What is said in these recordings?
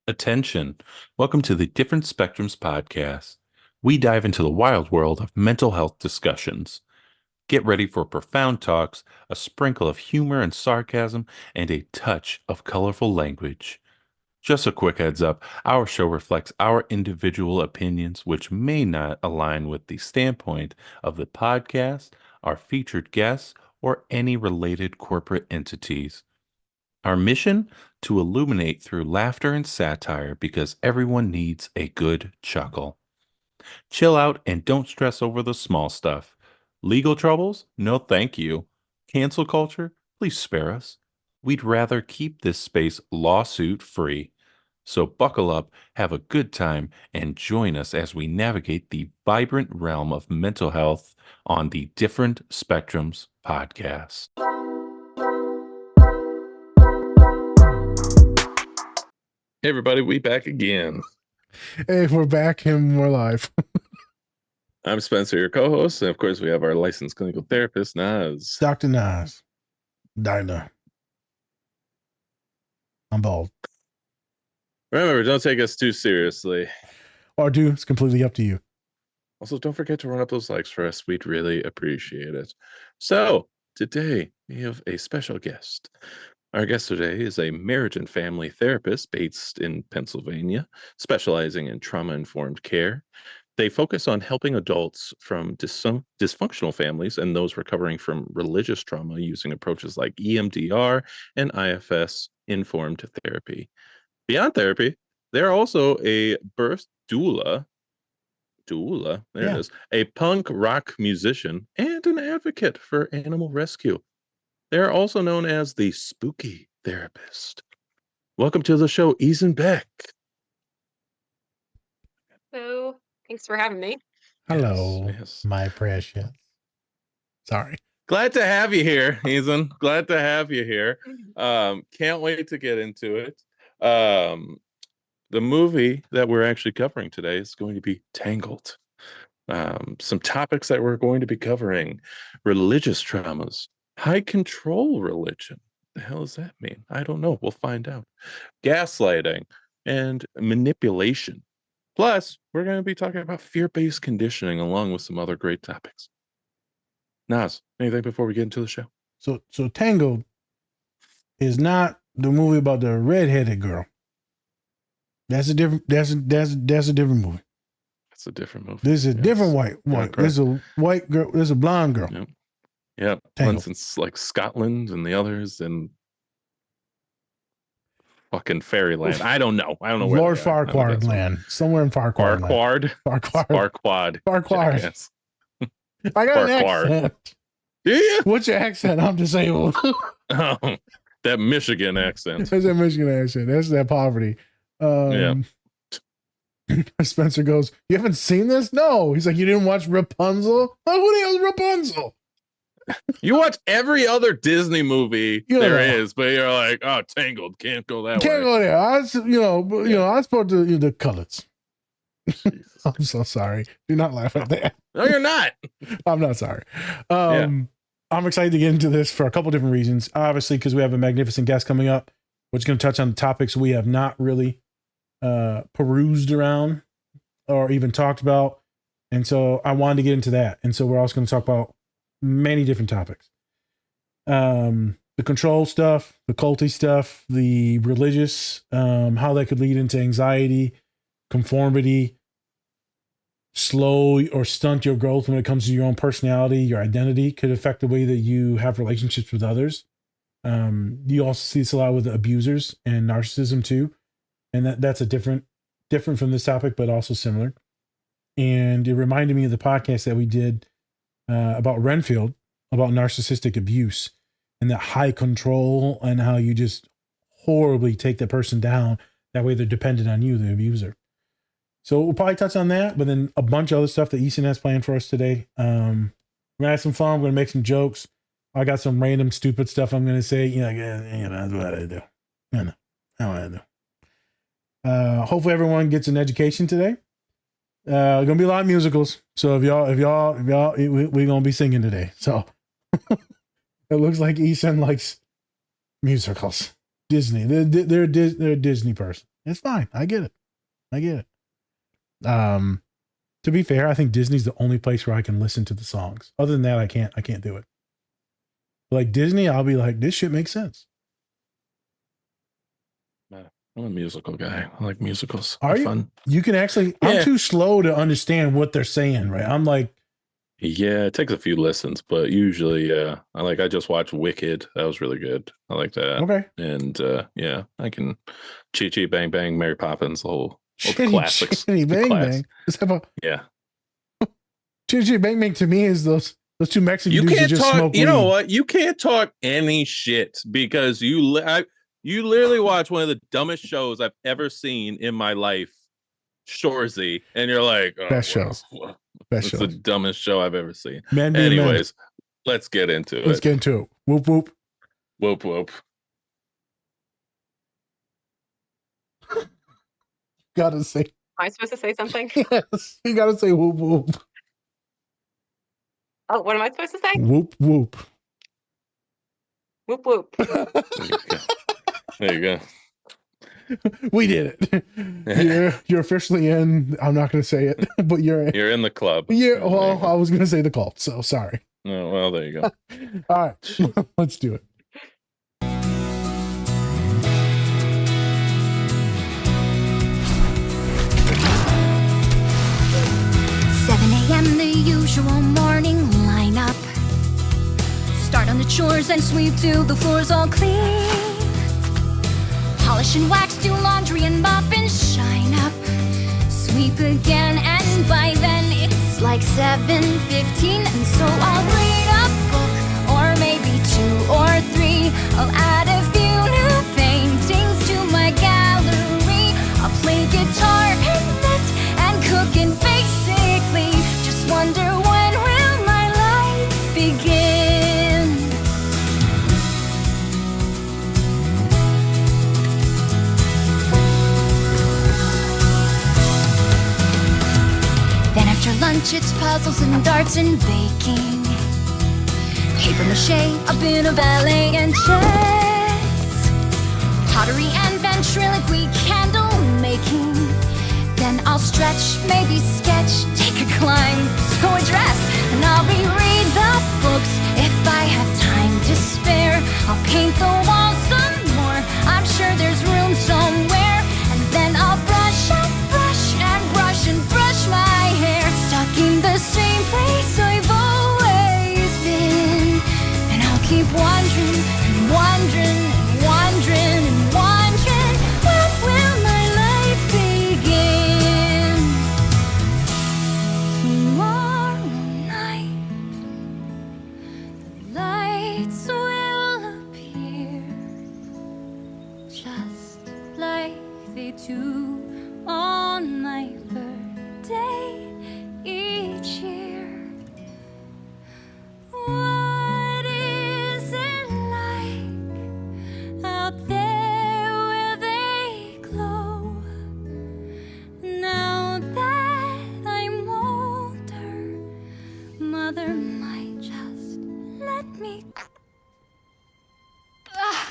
Attention. Welcome to the Different Spectrums podcast. We dive into the wild world of mental health discussions. Get ready for profound talks, a sprinkle of humor and sarcasm, and a touch of colorful language. Just a quick heads up, our show reflects our individual opinions, which may not align with the standpoint of the podcast, our featured guests, or any related corporate entities. Our mission? To illuminate through laughter and satire because everyone needs a good chuckle. Chill out and don't stress over the small stuff. Legal troubles? No, thank you. Cancel culture? Please spare us. We'd rather keep this space lawsuit free. So buckle up, have a good time, and join us as we navigate the vibrant realm of mental health on the Different Spectrums podcast. Hey everybody, we back again. Hey, we're back and we're live. I'm Spencer, your co-host, and of course we have our licensed clinical therapist, Naz. Dr. Naz. Dinah. I'm bald. Remember, don't take us too seriously. Or do, it's completely up to you. Also, don't forget to run up those likes for us. We'd really appreciate it. So, today we have a special guest. Our guest today is a marriage and family therapist based in Pennsylvania, specializing in trauma-informed care. They focus on helping adults from dysfunctional families and those recovering from religious trauma using approaches like EMDR and IFS-informed therapy. Beyond therapy, they're also a birth doula, there it is, a punk rock musician, and an advocate for animal rescue. They're also known as the spooky therapist. Welcome to the show, Easin Beck. Hello. Thanks for having me. Hello, yes. my precious. Sorry. Glad to have you here, Easin. Glad to have you here. Can't wait to get into it. The movie that we're actually covering today is going to be Tangled. Some topics that we're going to be covering: religious traumas, high control religion. The hell does that mean? I don't know. We'll find out. Gaslighting and manipulation. Plus, we're going to be talking about fear-based conditioning along with some other great topics. Naz, anything before we get into the show? So Tangled is not the movie about the redheaded girl. That's a different different movie. That's a different movie. This is a different white. There's a white girl, there's a blonde girl. Yep. Yeah. For instance, like Scotland and the others and fucking fairyland. I don't know where Lord Farquaad land. Somewhere in Farquaad. Farquaad. Farquaad. I got an accent. Yeah. What's your accent? I'm disabled. Oh, that Michigan accent. That's that Michigan accent. That's that poverty. Yeah. Spencer goes, "You haven't seen this?" No. He's like, "You didn't watch Rapunzel?" Oh, who the hell's Rapunzel? You watch every other Disney movie there is, but you're like, "Oh, Tangled, can't go that way. Can't go there." I support the colors. I'm so sorry. Do not laugh at that. No, you're not. I'm not sorry. I'm excited to get into this for a couple different reasons. Obviously, because we have a magnificent guest coming up, which is going to touch on the topics we have not really perused around or even talked about. And so I wanted to get into that. And so we're also going to talk about many different topics. The control stuff, the culty stuff, the religious, how that could lead into anxiety, conformity, slow or stunt your growth when it comes to your own personality, your identity, could affect the way that you have relationships with others. You also see this a lot with abusers and narcissism too. And that's a different from this topic, but also similar. And it reminded me of the podcast that we did about Renfield, about narcissistic abuse and that high control and how you just horribly take the person down. That way they're dependent on you, the abuser. So we'll probably touch on that, but then a bunch of other stuff that Easin has planned for us today. We're going to have some fun. We're going to make some jokes. I got some random stupid stuff I'm going to say. That's what I do. That's what I do. Hopefully everyone gets an education today. Gonna be a lot of musicals. So if y'all, we're gonna be singing today. So it looks like Easin likes musicals. Disney. They're a Disney person. It's fine. I get it. To be fair, I think Disney's the only place where I can listen to the songs. Other than that, I can't do it. Like Disney, I'll be like, this shit makes sense. I'm a musical guy. I like musicals. Are They're you? fun. You can actually. Yeah. I'm too slow to understand what they're saying. Right? I'm like, Yeah, it takes a few listens, but usually, yeah. I just watched Wicked. That was really good. I like that. okay, And yeah, I can Chi Chi Bang Bang, Mary Poppins, the whole Chitty classics. Chitty The Bang class. Bang. Let's have a Yeah. Chitty Chitty Bang Bang. To me, is those two Mexican You dudes that can't just talk. smoke You know weed. what? You can't talk any shit because you literally watch one of the dumbest shows I've ever seen in my life, Shoresy, and you're like, oh, Best shows. Best it's shows. the dumbest show I've ever seen. Men being men. Anyways, let's get into Let's it. get into it. Whoop whoop. Whoop whoop. Gotta say. Am I supposed to say something? Yes, you gotta say whoop whoop. Oh, what am I supposed to say? Whoop whoop. Whoop whoop. There you go. We did it. You're officially in. I'm not gonna say it, but you're in. You're in the club. Yeah. Well, I was gonna say the cult, so sorry. Oh, well, there you go. All right, let's do it. 7 a.m. the usual morning lineup. Start on the chores and sweep till the floor's all clean. Polish and wax, do laundry and mop and shine up. Sweep again, and by then it's like 7:15, and so I'll read a book, or maybe 2 or 3. I'll add a few new paintings to my gallery. I'll play guitar and knit and cook, and basically just wonder, when will my life begin? Then after lunch it's puzzles and darts and baking, paper mache, a bit of ballet and chess, pottery and ventriloquy, candle making. Then I'll stretch, maybe sketch, take a climb, sew a dress, and I'll reread the books if I have time to spare. I'll paint the walls some more, I'm sure there's room somewhere. And then I'll brush and brush and brush and brush my hair, stuck in the same place I've always been. And I'll keep wondering and wondering and wondering and wondering, when will my life begin? Tomorrow night, the lights will appear, just like they do on my birthday each year. What is it like out there where they glow? Now that I'm older, Mother might just let me.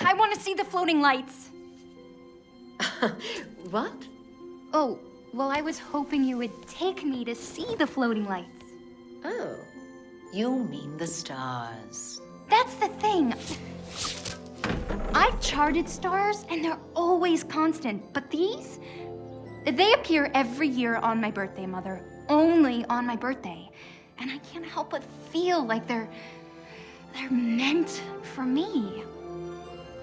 I want to see the floating lights. What? Oh, well, I was hoping you would take me to see the floating lights. Oh, you mean the stars. That's the thing. I've charted stars, and they're always constant. But these, they appear every year on my birthday, Mother. Only on my birthday. And I can't help but feel like they're meant for me.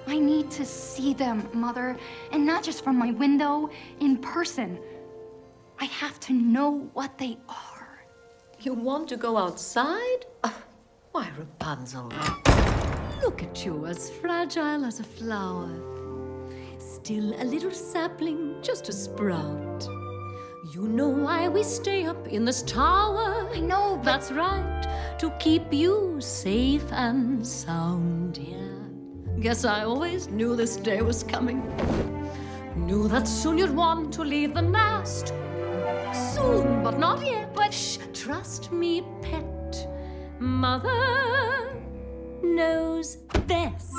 I need to see them, Mother, and not just from my window, in person. I have to know what they are. You want to go outside? Why, Rapunzel? Look at you, as fragile as a flower. Still a little sapling, just a sprout. You know why we stay up in this tower? I know, but That's right, to keep you safe and sound, yeah. Guess I always knew this day was coming. Knew that soon you'd want to leave the nest. Soon, but not yet. But shh, trust me, pet. Mother knows best.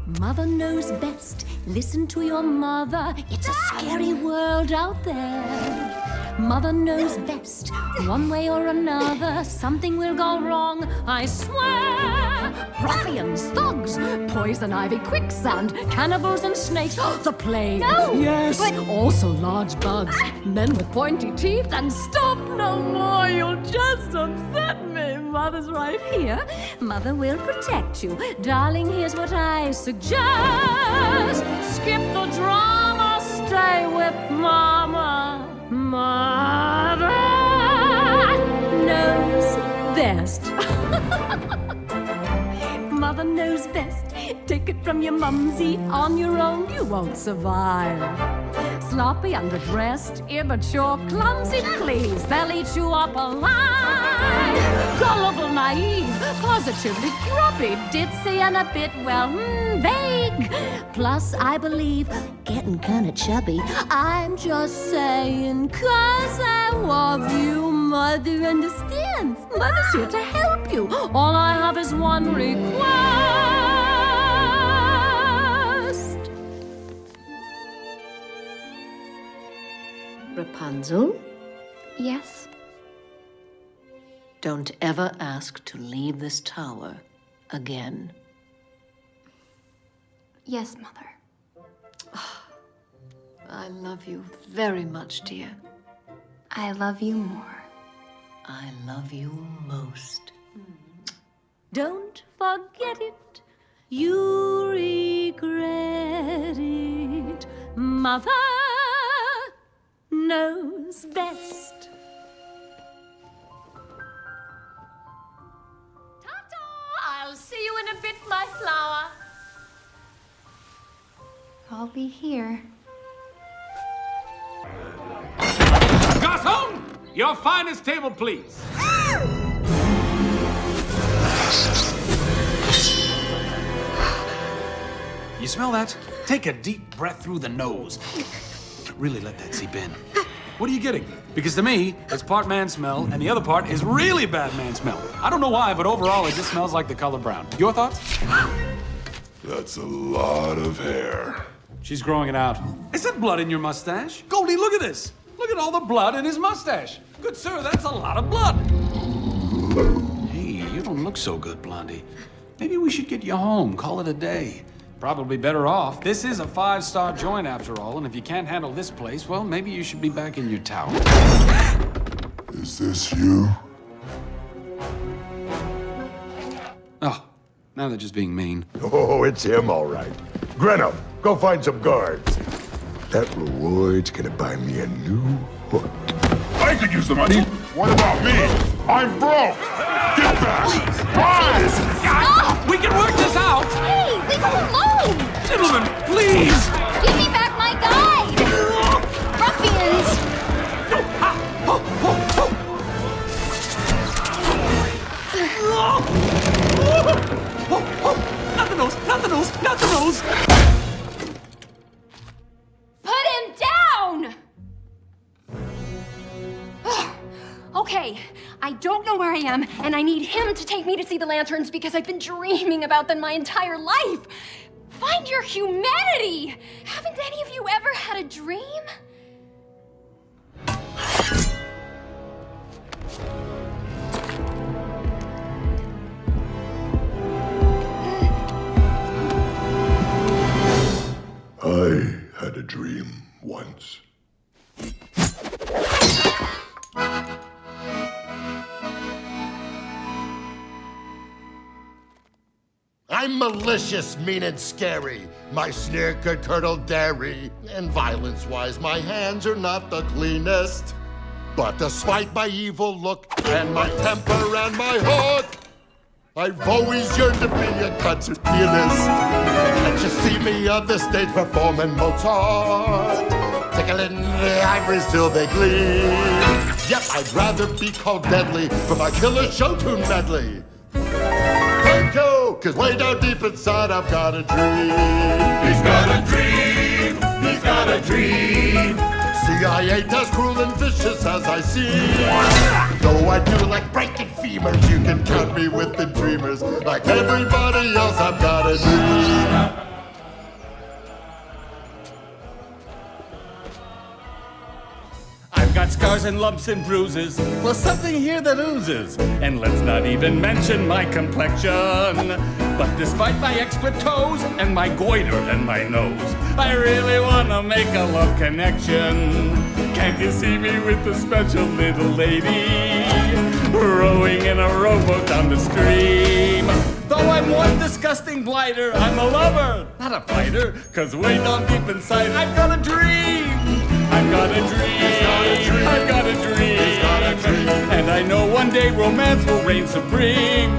Mother knows best. Listen to your mother. It's a scary world out there. Mother knows best. One way or another, something will go wrong, I swear. Ruffians, thugs, poison ivy, quicksand, cannibals and snakes. The plague. No, yes. but- Also large bugs. Men with pointy teeth. And stop no more. You'll just upset me. Mother's right here. Mother will protect you. Darling, here's what I suggest. Skip the drama. Stay with Mama. Mother knows best. Mother knows best. Take it from your mumsy. On your own, you won't survive. Sloppy, underdressed, immature, clumsy, please. They'll eat you up alive. Gullible, naive, positively grubby, ditzy, and a bit, well, vague. Plus, I believe, getting kinda chubby. I'm just saying, 'cause I love you. Mother understands. Mother's here to help you. All I have is one request. Rapunzel, Yes? don't ever ask to leave this tower again. Yes, Mother. I love you very much, dear. I love you more. I love you most. Don't forget it. You regret it. Mother knows best. Ta-ta! I'll see you in a bit, my flower. I'll be here. Garçon! Your finest table, please. You smell that? Take a deep breath through the nose. Really let that seep in. What are you getting? Because to me, it's part man smell, and the other part is really bad man smell. I don't know why, but overall, it just smells like the color brown. Your thoughts? That's a lot of hair. She's growing it out. Is that blood in your mustache? Goldie, look at this. Look at all the blood in his mustache. Good sir, that's a lot of blood. Hey, you don't look so good, Blondie. Maybe we should get you home, call it a day. Probably better off. This is a 5-star joint after all, and if you can't handle this place, well, maybe you should be back in your tower. Is this you? Oh, now they're just being mean. Oh, it's him, all right. Greno, go find some guards. That reward's gonna buy me a new hook. I could use the money. What about me? I'm broke. Get back. Please. We can work this out! Hey, leave him alone! Gentlemen, please! Give me back my guide! Ruffians! Not the nose, not the nose, not the nose! Put him down! Okay, I don't know where I am, and I need him to take me to see the lanterns because I've been dreaming about them my entire life. Find your humanity! Haven't any of you ever had a dream? I had a dream once. I'm malicious, mean, and scary. My sneer could curdle dairy. And violence-wise, my hands are not the cleanest. But despite my evil look, and my temper, and my hook, I've always yearned to be a concert pianist. Can't you see me on the stage performing Mozart? Tickling the ivories till they gleam. Yet I'd rather be called deadly for my killer show tune medley. Thank you, 'cause way down deep inside I've got a dream. He's got a dream, he's got a dream. See, I ain't as cruel and vicious as I seem. Though I do like breaking femurs, you can count me with the dreamers. Like everybody else, I've got a dream. got scars and lumps and bruises, plus something here that oozes. And let's not even mention my complexion. But despite my extra toes and my goiter and my nose, I really wanna make a love connection. Can't you see me with the special little lady, rowing in a rowboat down the stream? Though I'm one disgusting blighter, I'm a lover, not a fighter. Cause way down deep inside, I've got a dream. I've got a dream. I've got a dream. And I know one day romance will reign supreme.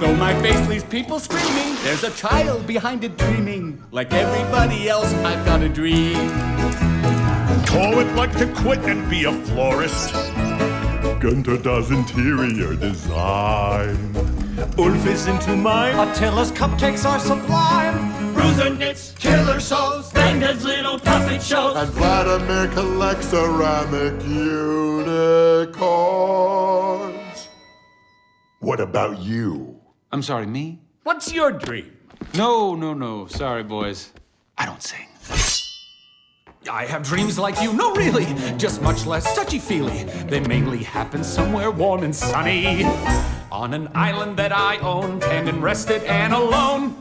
Though my face leaves people screaming, there's a child behind it dreaming. Like everybody else, I've got a dream. Call it like to quit and be a florist. Gunter does interior design. Ulf is into mine. Attila's cupcakes are sublime. Bruiser knits, killer sews, Bandhead's little puppet shows. And Vladimir collects ceramic unicorns. What about you? I'm sorry, me? What's your dream? No. Sorry, boys. I don't sing. I have dreams like you, no really, just much less touchy-feely. They mainly happen somewhere warm and sunny, on an island that I own, tendon rested and alone,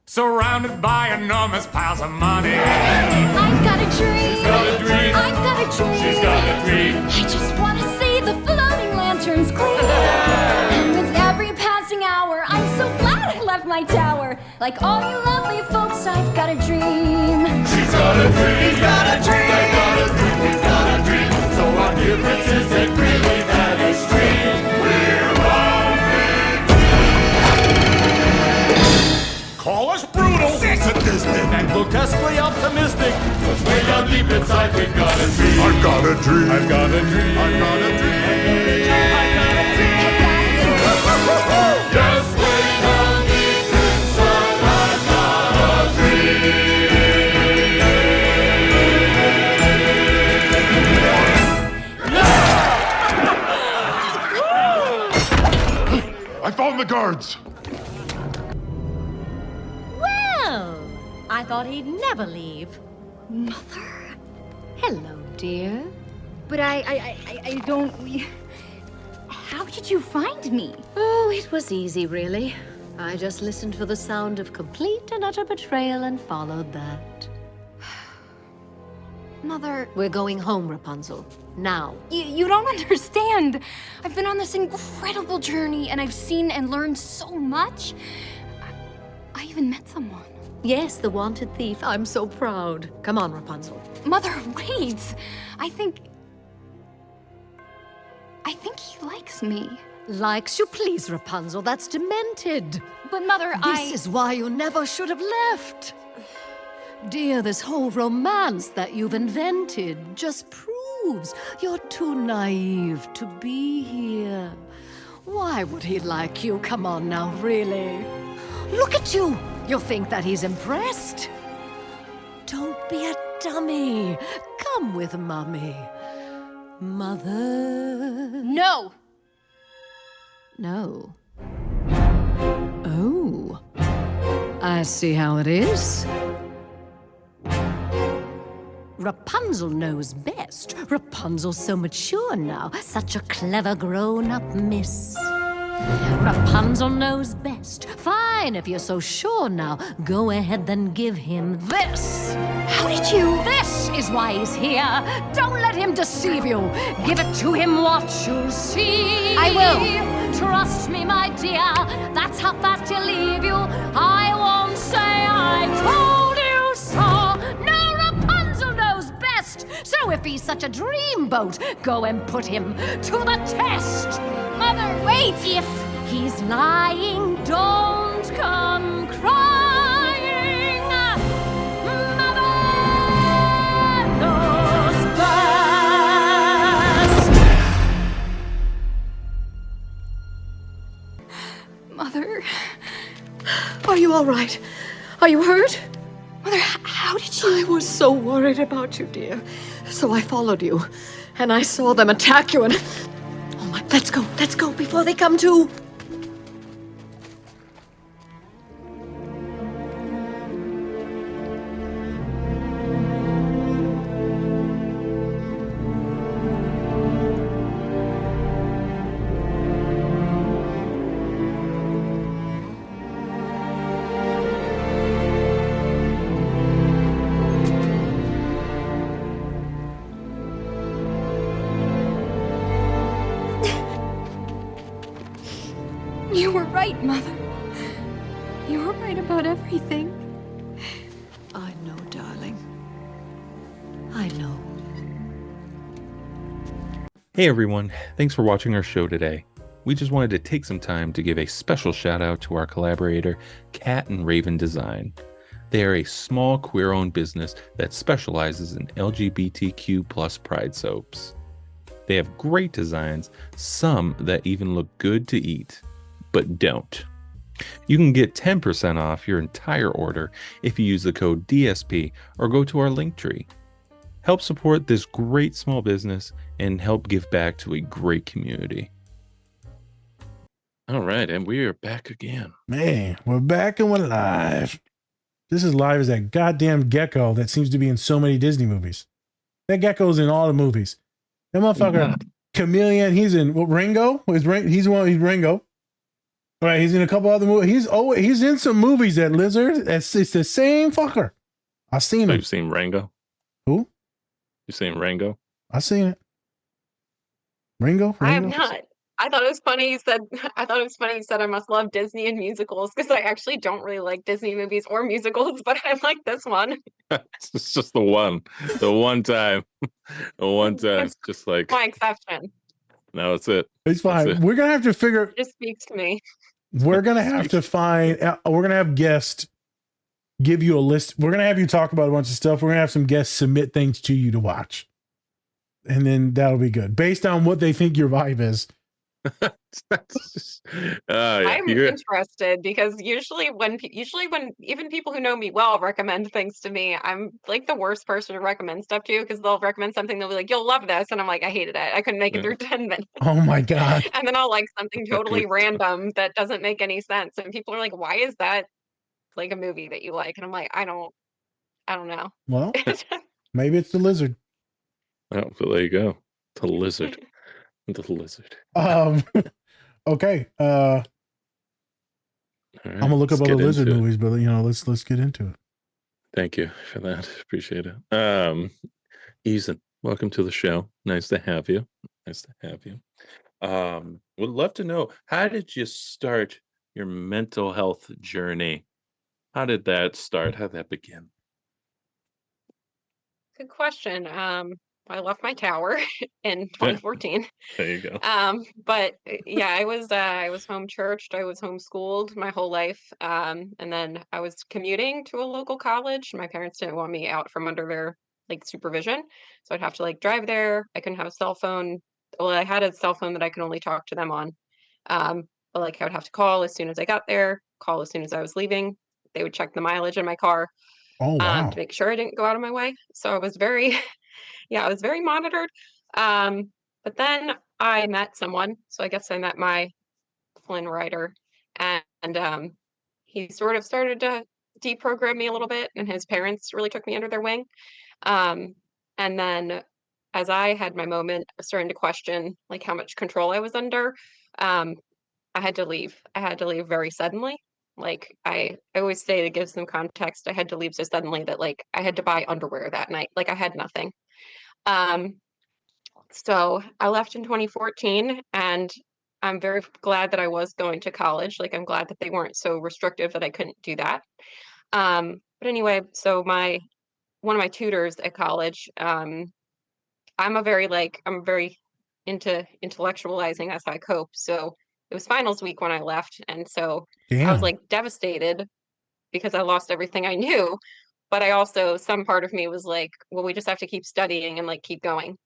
surrounded by enormous piles of money. I've got a dream. She's got a dream. I've got a dream. She's got a dream. I just want to see the floating lanterns gleam. And with every passing hour, I'm so glad I left my tower. Like all you lovely folks, I've got a dream. She's got a dream. He's got a dream. I've got a dream. He's got a dream. So our differences ain't really that extreme. We're only Call us brutal, sadistic, and grotesquely optimistic. But way down deep inside, we've got a dream. I've got a dream. I've got a dream. I've got a dream. I've got a dream. Yes, way down deep inside, I've got a I found the guards. Well, I thought he'd never leave. Mother. Hello, dear. But I don't... How did you find me? Oh, it was easy, really. I just listened for the sound of complete and utter betrayal and followed that. Mother, We're going home, Rapunzel. Now. you don't understand. I've been on this incredible journey, and I've seen and learned so much. I even met someone. Yes, the wanted thief. I'm so proud. Come on, Rapunzel. Mother, wait. I think he likes me. Likes you, please, Rapunzel. That's demented. But Mother, This is why you never should have left. Dear, this whole romance that you've invented just proves you're too naive to be here. Why would he like you? Come on now, really. Look at you. You'll think that he's impressed. Don't be a dummy. Come with Mommy. Mother. No. No. Oh. I see how it is. Rapunzel knows best. Rapunzel's so mature now. Such a clever grown-up miss. Rapunzel knows best. Fine, if you're so sure now. Go ahead, then give him this. How did you? This is why he's here. Don't let him deceive you. Give it to him, what you'll see. I will. Trust me, my dear. That's how fast he'll leave you. I won't say I told you so. No, Rapunzel knows best. So if he's such a dreamboat, go and put him to the test. Mother, wait. If he's lying, don't come crying. Mother knows best. Mother. Are you all right? Are you hurt? Mother, how did you? I was so worried about you, dear. So I followed you, and I saw them attack you, and... Oh my, let's go before they come to. Mother, you're right about everything. I know, darling. I know. Hey everyone, thanks for watching our show today. We just wanted to take some time to give a special shout out to our collaborator, Cat and Raven Design. They are a small queer-owned business that specializes in LGBTQ+ pride soaps. They have great designs, some that even look good to eat, but don't. You can get 10% off your entire order if you use the code DSP or go to our link tree. Help support this great small business and help give back to a great community. All right, and we are back again. Man, we're back and we're live. This is live as that goddamn gecko that seems to be in so many Disney movies. That gecko's in all the movies. That motherfucker, Chameleon, he's in Ringo. He's Ringo. All right, he's in a couple other movies. He's in some movies, that lizard. It's the same fucker. I've seen him. You've seen Rango? Who? You seen Rango? I've seen it. Ringo? I have not. I thought it was funny you said I must love Disney and musicals because I actually don't really like Disney movies or musicals, but I like this one. It's just the one time. It's Just like, my exception. no, it's it. It's fine. That's it. We're gonna have to figure. It just speaks to me. We're gonna have to find. We're gonna have guests give you a list. We're gonna have you talk about a bunch of stuff. We're gonna have some guests submit things to you to watch, and then that'll be good based on what they think your vibe is. I'm interested because usually when even people who know me well recommend things to me, I'm like the worst person to recommend stuff to because they'll recommend something, they'll be like, "You'll love this," and I'm like, "I hated it. I couldn't make it through 10 minutes." Oh my god! And then I'll like something totally random that doesn't make any sense, and people are like, "Why is that like a movie that you like?" And I'm like, I don't know. Well, maybe it's the lizard. Oh, but there you go. The lizard. The lizard. Okay. All right, I'm gonna look up let's other get lizard into it. movies, but let's get into it. Thank you for that. Appreciate it. Easin, welcome to the show. Nice to have you. Would love to know, how did you start your mental health journey? How did that start? How did that begin? Good question. I left my tower in 2014. There you go. But yeah, I was home churched. I was homeschooled my whole life. And then I was commuting to a local college. My parents didn't want me out from under their like supervision, so I'd have to like drive there. I couldn't have a cell phone. Well, I had a cell phone that I could only talk to them on. But like I would have to call as soon as I got there, call as soon as I was leaving. They would check the mileage in my car Oh wow! to make sure I didn't go out of my way. So I was very yeah, I was very monitored. But then I met someone. So I guess I met my Flynn writer, and he sort of started to deprogram me a little bit, and his parents really took me under their wing. And then as I had my moment of starting to question like how much control I was under, I had to leave. I had to leave very suddenly. Like I always say, to give some context, I had to leave so suddenly that like I had to buy underwear that night. Like I had nothing. So I left in 2014, and I'm very glad that I was going to college. Like I'm glad that they weren't so restrictive that I couldn't do that. But anyway, so one of my tutors at college, I'm very into intellectualizing. That's how I cope. So it was finals week when I left, and so I was Damn. like devastated because I lost everything I knew. But I also, some part of me was like, well, we just have to keep studying and like keep going.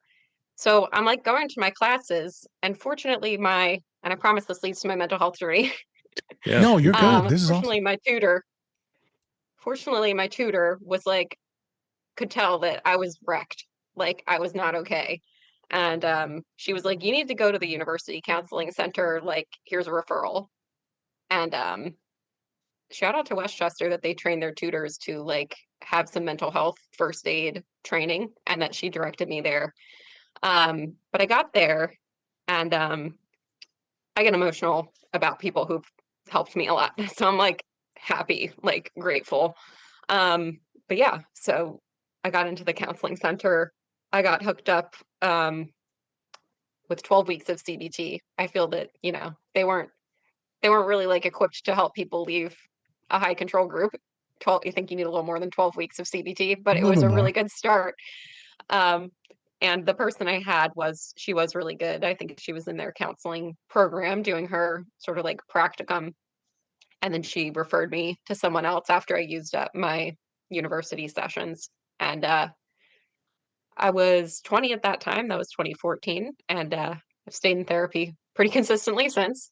So I'm like going to my classes, and fortunately, and I promise this leads to my mental health journey. Yeah. No, you're good. This is awesome. Fortunately, my tutor was like, could tell that I was wrecked, like I was not okay. And she was like, you need to go to the university counseling center, like here's a referral. And shout out to Westchester that they train their tutors to like have some mental health first aid training, and that she directed me there. But I got there, and I get emotional about people who've helped me a lot. So I'm like happy, like grateful. But yeah, so I got into the counseling center. I got hooked up with 12 weeks of CBT. I feel that, they weren't they weren't really like equipped to help people leave a high control group. 12, you think you need a little more than 12 weeks of CBT, but A it little was bit a more. really good start. And the person I had she was really good. I think she was in their counseling program doing her sort of like practicum. And then she referred me to someone else after I used up my university sessions. And I was 20 at that time. That was 2014. And I've stayed in therapy pretty consistently since.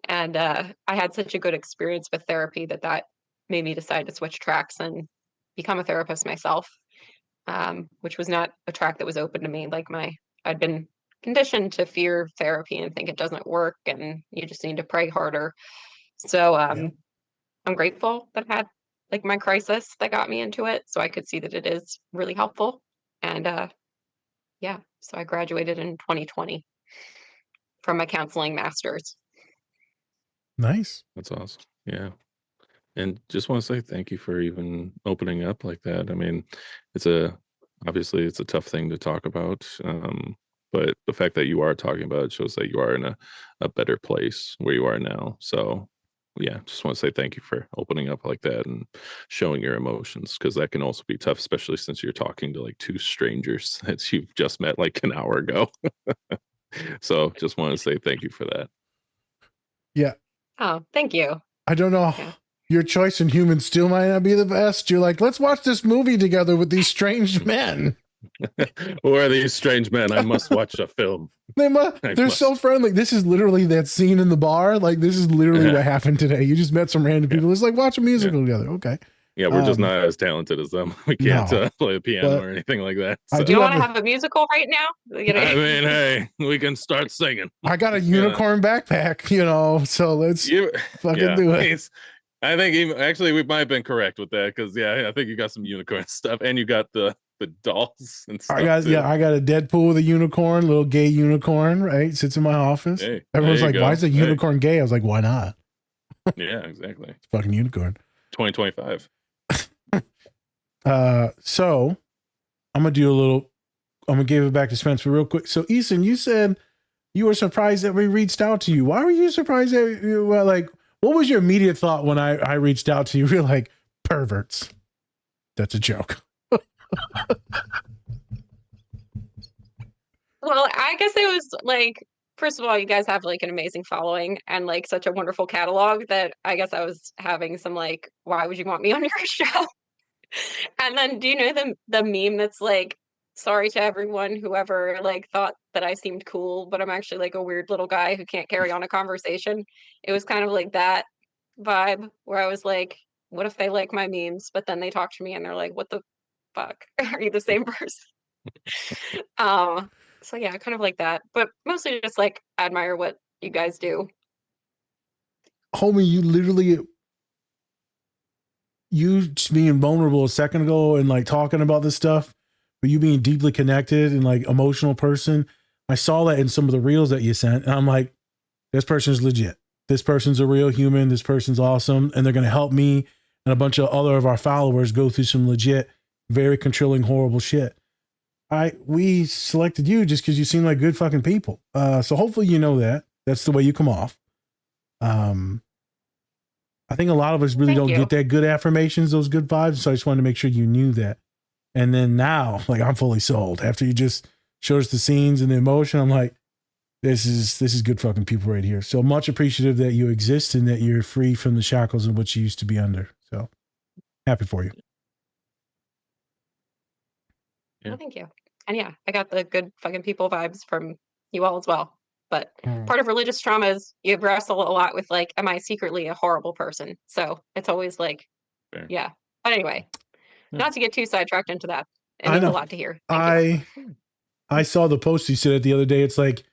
And I had such a good experience with therapy that made me decide to switch tracks and become a therapist myself, which was not a track that was open to me. I'd been conditioned to fear therapy and think it doesn't work and you just need to pray harder. So Yeah. I'm grateful that I had like my crisis that got me into it so I could see that it is really helpful. And yeah, so I graduated in 2020 from my counseling master's. Nice. That's awesome. Yeah. And just want to say thank you for even opening up like that. I mean, obviously it's a tough thing to talk about. But the fact that you are talking about it shows that you are in a better place where you are now. So yeah, just want to say thank you for opening up like that and showing your emotions, because that can also be tough, especially since you're talking to like two strangers that you've just met like an hour ago. So just want to say thank you for that. Yeah. Oh, thank you. I don't know. Yeah. Your choice in humans still might not be the best. You're like, let's watch this movie together with these strange men. Who are these strange men? I must watch a film. They're so friendly. This is literally that scene in the bar. Like, this is literally what happened today. You just met some random people. It's like, watch a musical together. Okay. Yeah, we're just not as talented as them. We can't play the piano or anything like that. So. Do you want to have a musical right now? I mean, hey, we can start singing. I got a unicorn backpack, so let's fucking do it. I think we might have been correct with that, because I think you got some unicorn stuff, and you got the dolls and stuff. I got a Deadpool with a unicorn, little gay unicorn, right? Sits in my office. Hey, everyone's like, why is a unicorn gay? I was like, why not? Yeah, exactly. It's fucking unicorn. 2025. So I'm gonna give it back to Spencer real quick. So Easin, you said you were surprised that we reached out to you. Why were you surprised that you were like, what was your immediate thought when I reached out to you? You're like, perverts. That's a joke. Well, I guess it was like, first of all, you guys have like an amazing following and like such a wonderful catalog that I guess I was having some like, why would you want me on your show? And then do you know the meme that's like, sorry to everyone, whoever like thought that I seemed cool, but I'm actually like a weird little guy who can't carry on a conversation. It was kind of like that vibe where I was like, what if they like my memes, but then they talk to me and they're like, what the fuck? Are you the same person? So yeah, kind of like that, but mostly just like admire what you guys do. Homie, you just being vulnerable a second ago and like talking about this stuff, but you being deeply connected and like emotional person. I saw that in some of the reels that you sent, and I'm like, this person's legit. This person's a real human. This person's awesome, and they're gonna help me and a bunch of other of our followers go through some legit, very controlling, horrible shit. We selected you just because you seem like good fucking people. So hopefully you know that. That's the way you come off. I think a lot of us really don't get that good affirmations, those good vibes. So I just wanted to make sure you knew that. And then now, like, I'm fully sold. After you just showed us the scenes and the emotion, I'm like, this is good fucking people right here. So much appreciative that you exist and that you're free from the shackles in which you used to be under. So happy for you. Yeah. Well, thank you. And yeah, I got the good fucking people vibes from you all as well. But part of religious trauma is you wrestle a lot with like, am I secretly a horrible person? So it's always like, yeah. But anyway, not to get too sidetracked into that. It means a lot to hear. I saw the post you said the other day. It's like,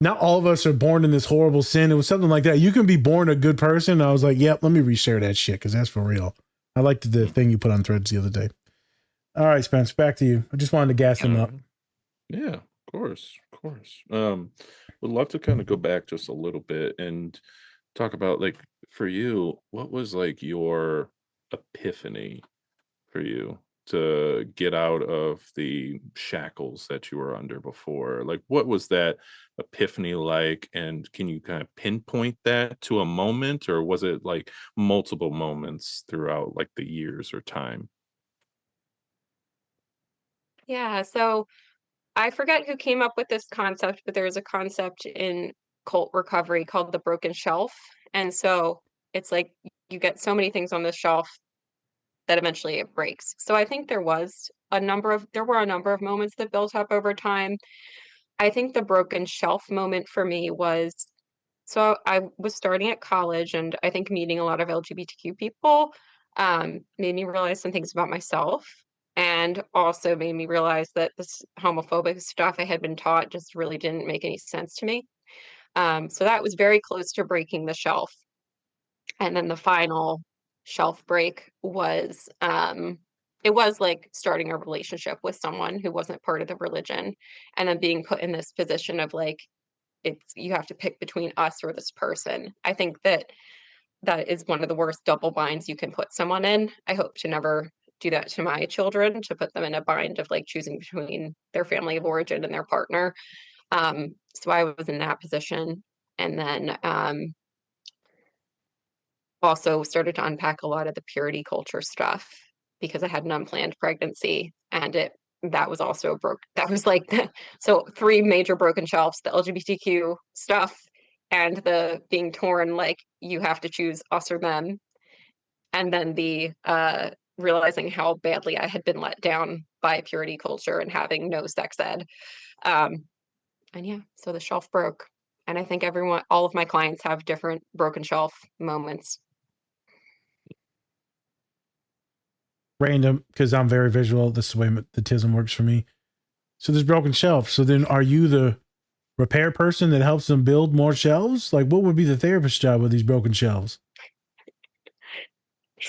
not all of us are born in this horrible sin. It was something like that. You can be born a good person. I was like, yep, let me reshare that shit because that's for real. I liked the thing you put on Threads the other day. All right, Spence, back to you. I just wanted to gas him up. Yeah, of course. Would love to kind of go back just a little bit and talk about, like, for you, what was like your epiphany for you to get out of the shackles that you were under before? Like, what was that epiphany like? And can you kind of pinpoint that to a moment, or was it like multiple moments throughout like the years or time? Yeah, so I forget who came up with this concept, but there's a concept in cult recovery called the broken shelf. And so it's like you get so many things on the shelf that eventually it breaks. So I think there were a number of moments that built up over time. I think the broken shelf moment for me was, so I was starting at college, and I think meeting a lot of LGBTQ people made me realize some things about myself, and also made me realize that this homophobic stuff I had been taught just really didn't make any sense to me. So that was very close to breaking the shelf. And then the final shelf break was it was like starting a relationship with someone who wasn't part of the religion, and then being put in this position of like, it's you have to pick between us or this person. I think that that is one of the worst double binds you can put someone in. I hope to never do that to my children, to put them in a bind of like choosing between their family of origin and their partner. So I was in that position, and then also started to unpack a lot of the purity culture stuff because I had an unplanned pregnancy, and it that was also broke. That was like so three major broken shelves: the LGBTQ stuff, and the being torn, like you have to choose us or them, and then the realizing how badly I had been let down by purity culture and having no sex ed. Um, and yeah, so the shelf broke. And I think all of my clients have different broken shelf moments. Random, because I'm very visual. This is the way the tism works for me. So there's broken shelves. So then are you the repair person that helps them build more shelves? Like, what would be the therapist job with these broken shelves?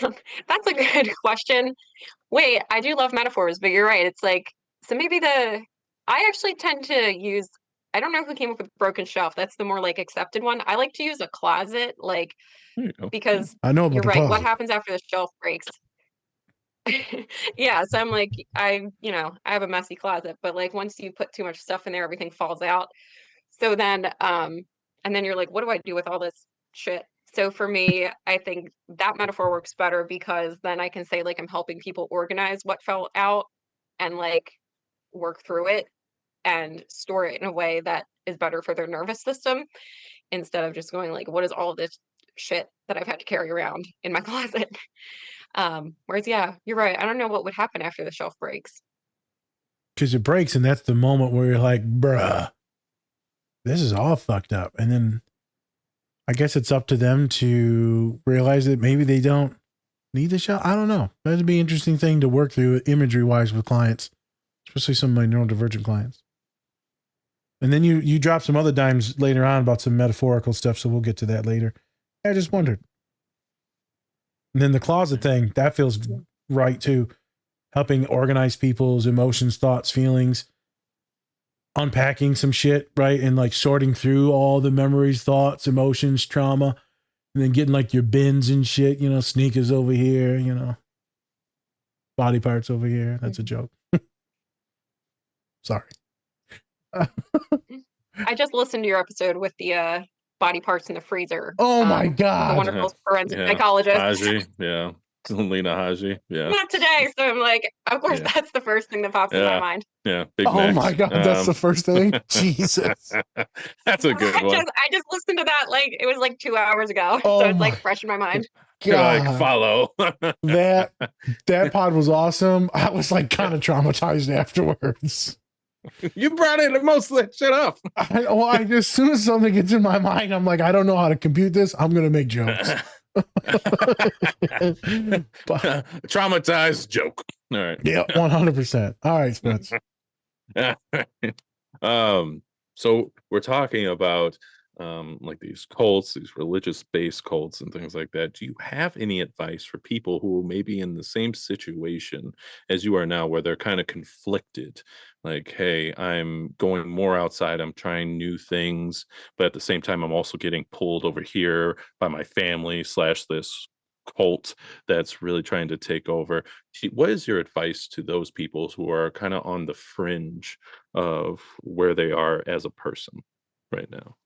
That's a good question. Wait, I do love metaphors, but you're right. It's like, so maybe I actually tend to use, I don't know who came up with broken shelf. That's the more like accepted one. I like to use a closet, like, because I know about you're the right. What closet. happens after the shelf breaks? Yeah, so I'm like, I have a messy closet, but like once you put too much stuff in there, everything falls out. So then, and then you're like, what do I do with all this shit? So for me, I think that metaphor works better because then I can say like I'm helping people organize what fell out and like work through it and store it in a way that is better for their nervous system, instead of just going like, what is all of this shit that I've had to carry around in my closet? Whereas yeah, you're right. I don't know what would happen after the shelf breaks. Because it breaks, and that's the moment where you're like, bruh, this is all fucked up. And then I guess it's up to them to realize that maybe they don't need the shelf. I don't know. That'd be an interesting thing to work through imagery wise with clients, especially some of my neurodivergent clients. And then you drop some other dimes later on about some metaphorical stuff, so we'll get to that later. I just wondered. And then the closet thing, that feels right too. Helping organize people's emotions, thoughts, feelings, unpacking some shit, right? And like sorting through all the memories, thoughts, emotions, trauma, and then getting like your bins and shit, sneakers over here, body parts over here. That's a joke. Sorry. I just listened to your episode with the body parts in the freezer. Oh my God. The wonderful forensic psychologist. Haji, yeah. Lena Haji, yeah. Not today, so I'm like, of course, that's the first thing that pops in my mind. Yeah, Big Oh Macs. my God, that's the first thing? Jesus. That's a good one. I just listened to that, like, it was like 2 hours ago, Oh so it's like fresh in my mind. You're like, follow. that pod was awesome. I was like kind of traumatized afterwards. You brought in most of that shit up. As soon as something gets in my mind, I'm like, I don't know how to compute this. I'm going to make jokes. Traumatized joke. All right. Yeah, 100%. All right, Spence. So we're talking about like these cults, these religious-based cults and things like that. Do you have any advice for people who may be in the same situation as you are now, where they're kind of conflicted? Like, hey, I'm going more outside, I'm trying new things, but at the same time, I'm also getting pulled over here by my family / this cult that's really trying to take over. What is your advice to those people who are kind of on the fringe of where they are as a person right now?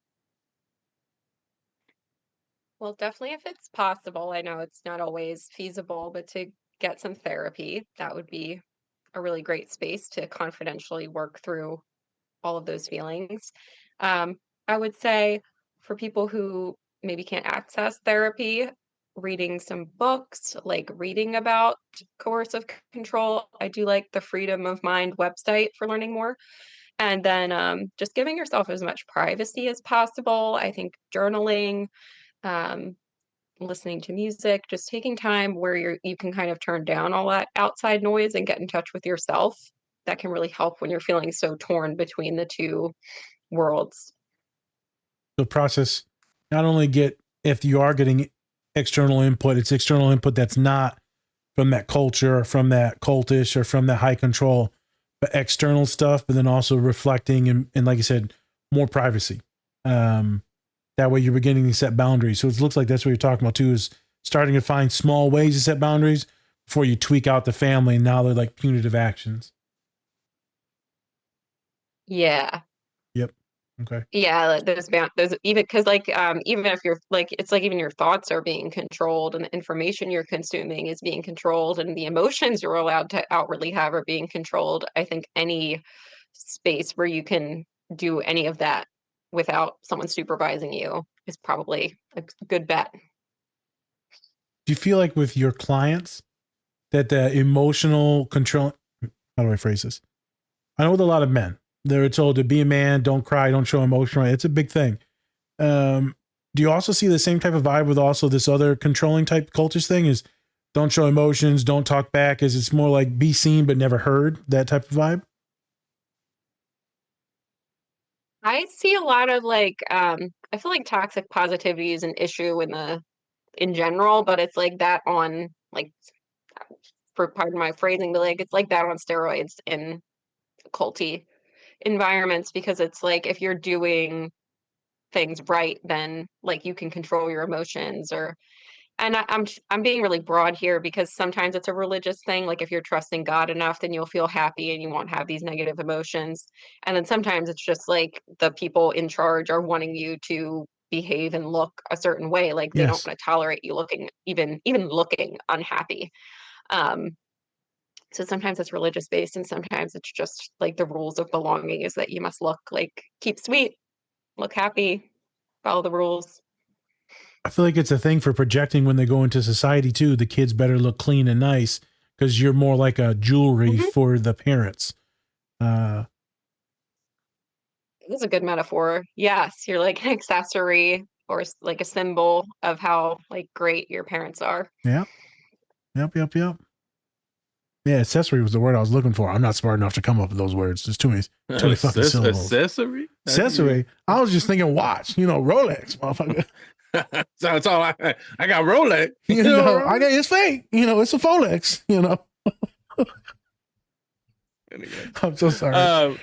Well, definitely if it's possible. I know it's not always feasible, but to get some therapy, that would be a really great space to confidentially work through all of those feelings. I would say for people who maybe can't access therapy, reading some books, like reading about coercive control. I do like the Freedom of Mind website for learning more. And then just giving yourself as much privacy as possible. I think journaling, um, listening to music, just taking time where you can kind of turn down all that outside noise and get in touch with yourself. That can really help when you're feeling so torn between the two worlds. The process, not only get, if you are getting external input, it's external input that's not from that culture or from that cultish or from that high control, but external stuff, but then also reflecting and like I said, more privacy. That way you're beginning to set boundaries. So it looks like that's what you're talking about too, is starting to find small ways to set boundaries before you tweak out the family. And now they're like punitive actions. Yeah. Yep. Okay. Yeah, like those even because like even if you're like it's like even your thoughts are being controlled and the information you're consuming is being controlled and the emotions you're allowed to outwardly have are being controlled. I think any space where you can do any of that without someone supervising you is probably a good bet. Do you feel like with your clients that the emotional control, how do I phrase this? I know with a lot of men, they're told to be a man, don't cry, don't show emotion. Right? It's a big thing. Do you also see the same type of vibe with also this other controlling type cultish thing is don't show emotions, don't talk back, as it's more like be seen but never heard, that type of vibe? I see a lot of like I feel like toxic positivity is an issue in general, but it's like that on like for pardon my phrasing, but like it's like that on steroids in culty environments because it's like if you're doing things right, then like you can control your emotions or and I'm being really broad here because sometimes it's a religious thing. Like if you're trusting God enough, then you'll feel happy and you won't have these negative emotions. And then sometimes it's just like the people in charge are wanting you to behave and look a certain way. Like they don't Yes. want to tolerate you looking even looking unhappy. Um, so sometimes it's religious based and sometimes it's just like the rules of belonging is that you must look like keep sweet, look happy, follow the rules. I feel like it's a thing for projecting when they go into society too. The kids better look clean and nice because you're more like a jewelry for the parents. This is a good metaphor. Yes, you're like an accessory or like a symbol of how like great your parents are. Yeah. Yep. Yeah, accessory was the word I was looking for. I'm not smart enough to come up with those words. There's too many fucking syllables. Accessory? Accessory. I was just thinking watch, Rolex, motherfucker. That's all I got Rolex. I got it's fake. It's a Folex, Anyway. I'm so sorry.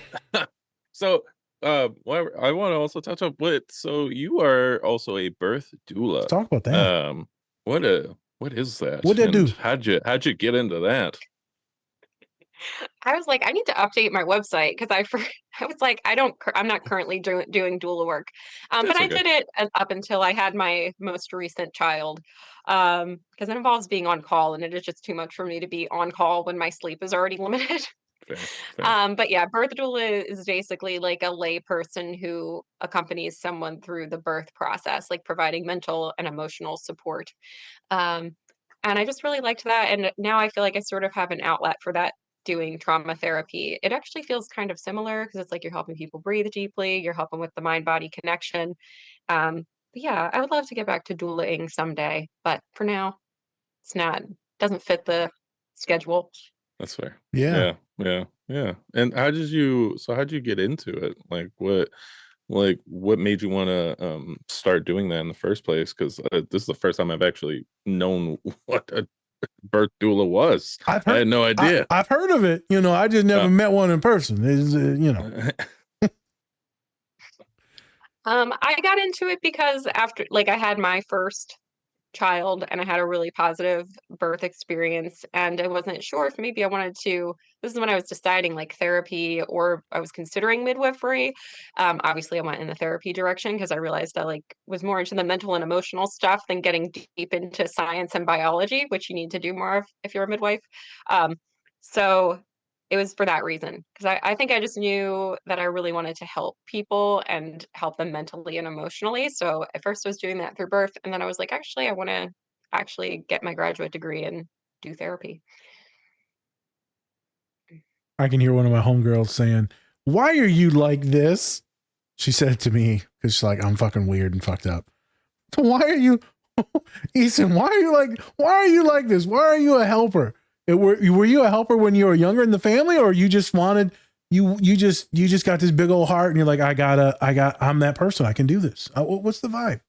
So whatever, I want to also touch on so you are also a birth doula. Let's talk about that. What is that? What'd that do? How'd you get into that? I was like, I need to update my website because I was like, I'm not currently doing doula work, but I did it up until I had my most recent child, because it involves being on call, and it is just too much for me to be on call when my sleep is already limited. Fair. But yeah, birth doula is basically like a lay person who accompanies someone through the birth process, like providing mental and emotional support. Um, and I just really liked that, and now I feel like I sort of have an outlet for that doing trauma therapy. It actually feels kind of similar because it's like you're helping people breathe deeply, you're helping with the mind-body connection. But yeah, I would love to get back to doulaing someday, but for now, doesn't fit the schedule. That's fair. Yeah. And how'd you get into it? What made you want to start doing that in the first place? Because this is the first time I've actually known what a birth doula was. I had no idea. I've heard of it. I just never met one in person. I got into it because after like I had my first child and I had a really positive birth experience, and I wasn't sure if maybe I wanted to, this is when I was deciding like therapy or I was considering midwifery. Obviously I went in the therapy direction because I realized I like was more into the mental and emotional stuff than getting deep into science and biology, which you need to do more of if you're a midwife. So it was for that reason, because I think I just knew that I really wanted to help people and help them mentally and emotionally. So at first I was doing that through birth, and then I was like, actually, I want to actually get my graduate degree and do therapy. I can hear one of my homegirls saying, "Why are you like this?" She said it to me because she's like, "I'm fucking weird and fucked up." So why are you, Easin? Why are you like this? Why are you a helper? Were you a helper when you were younger in the family, or you just wanted you just got this big old heart and you're like, I'm that person. I can do this. What's the vibe?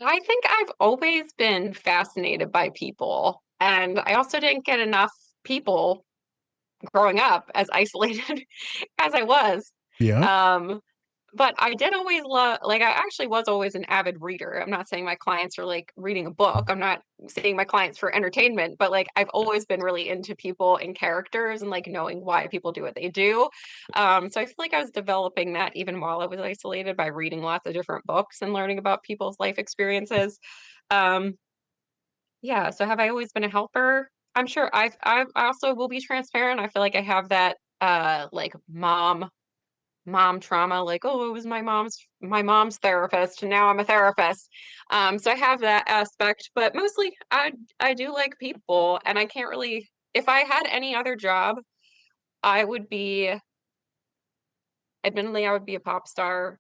I think I've always been fascinated by people, and I also didn't get enough people growing up, as isolated as I was. Yeah. But I did always love, like, I actually was always an avid reader. I'm not saying my clients are like reading a book. I'm not saying my clients for entertainment, but like, I've always been really into people and characters and like knowing why people do what they do. So I feel like I was developing that even while I was isolated by reading lots of different books and learning about people's life experiences. Um, yeah. So have I always been a helper? I'm sure I also will be transparent. I feel like I have that like mom trauma, like, oh, it was my mom's therapist and now I'm a therapist. So I have that aspect, but mostly I do like people, and I can't really, if I had any other job, I would be, admittedly I would be a pop star.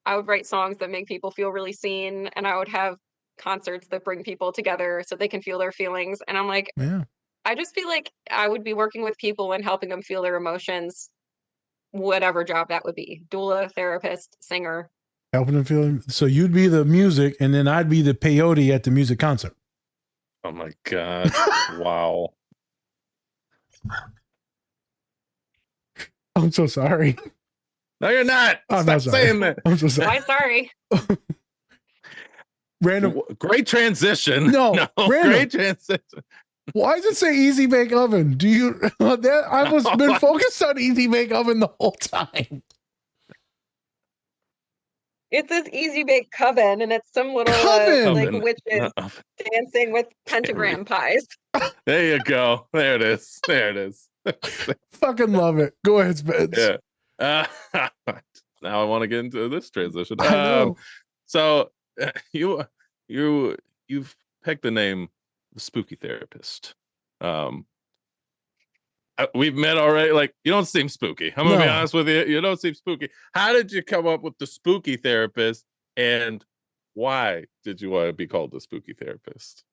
I would write songs that make people feel really seen, and I would have concerts that bring people together so they can feel their feelings. And I'm like, Yeah. I just feel like I would be working with people and helping them feel their emotions, whatever job that would be. Doula, therapist, singer. Helping them feel. So you'd be the music, and then I'd be the peyote at the music concert. Oh my God. Wow. I'm so sorry. No, you're not. I'm Stop not sorry. saying that. I'm so sorry. Why sorry? Random. Great transition. No, random. Great transition. Why does it say Easy Bake Oven? Do you that I was been focused on Easy Bake Oven the whole time. It says Easy Bake Coven, and it's some little like witches dancing with pentagram pies. There you go. There it is. There it is. Fucking love it. Go ahead, Spence. Yeah. Now I want to get into this transition. I know. So you've picked the name the Spooky Therapist. We've met already. Like, you don't seem spooky. I'm gonna be honest with you. You don't seem spooky. How did you come up with the Spooky Therapist, and why did you want to be called the Spooky Therapist?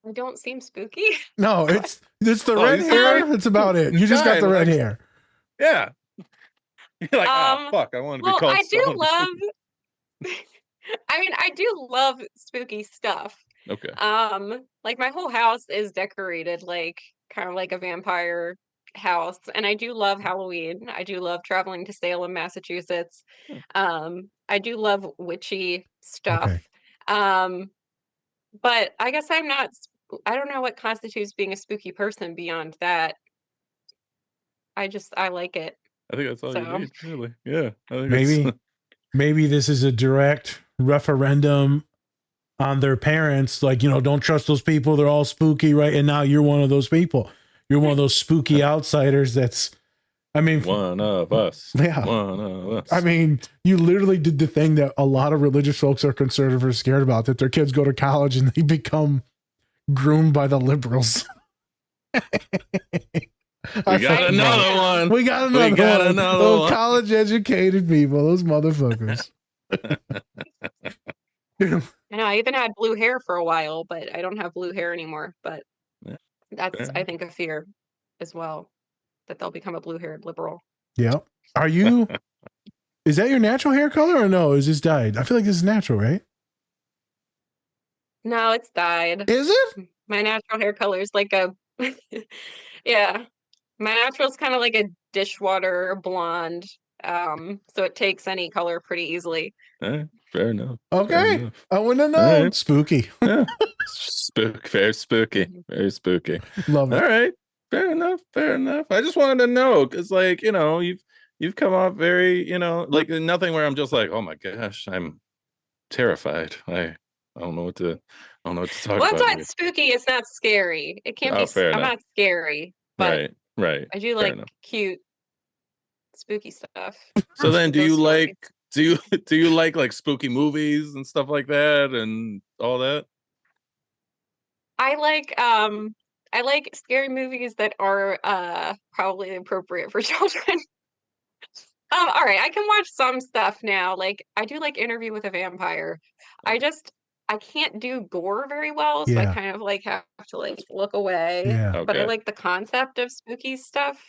I don't seem spooky. No, it's the red hair. That's about it. You just got the red hair. Yeah. You're like, oh fuck, I want to be called. I do love. I mean, I do love spooky stuff. Okay. Like my whole house is decorated like kind of like a vampire house, and I do love Halloween. I do love traveling to Salem, Massachusetts. I do love witchy stuff. Okay. But I guess I don't know what constitutes being a spooky person beyond that. I like it. I think that's all you need, really. Yeah. I think maybe this is a direct referendum on their parents, like, don't trust those people, they're all spooky, right? And now you're one of those people. You're one of those spooky outsiders one of us. Yeah. One of us. I mean, you literally did the thing that a lot of religious folks are conservative or scared about, that their kids go to college and they become groomed by the liberals. We got another one. We got another one. Those college educated people, those motherfuckers. I know, I even had blue hair for a while, but I don't have blue hair anymore. But that's, I think, a fear as well, that they'll become a blue-haired liberal. Yeah. Is that your natural hair color, or no? Is this dyed? I feel like this is natural, right? No, it's dyed. Is it? My natural hair color is like a, yeah. My natural is kind of like a dishwater blonde. So it takes any color pretty easily. Fair enough. Okay. Fair enough. I wouldn't have All known. right. Spooky. Yeah. Very spooky. Mhm. Very spooky. Love All it. right. Fair enough. Fair enough. I just wanted to know because, like, you've come off very, like nothing where I'm just like, oh my gosh, I'm terrified. I don't know what to talk Well, it's about not spooky. It's not scary. It can't Oh, be. fair I'm enough. not scary, but Right. I do Fair like enough. cute, spooky stuff. So then, do you Ghost stories. do you like spooky movies and stuff like that and all that? I like scary movies that are probably appropriate for children. All right, I can watch some stuff now. Like I do like Interview with a Vampire. I can't do gore very well, so I Yeah. kind of like have to like look away. Yeah. But I Okay. like the concept of spooky stuff.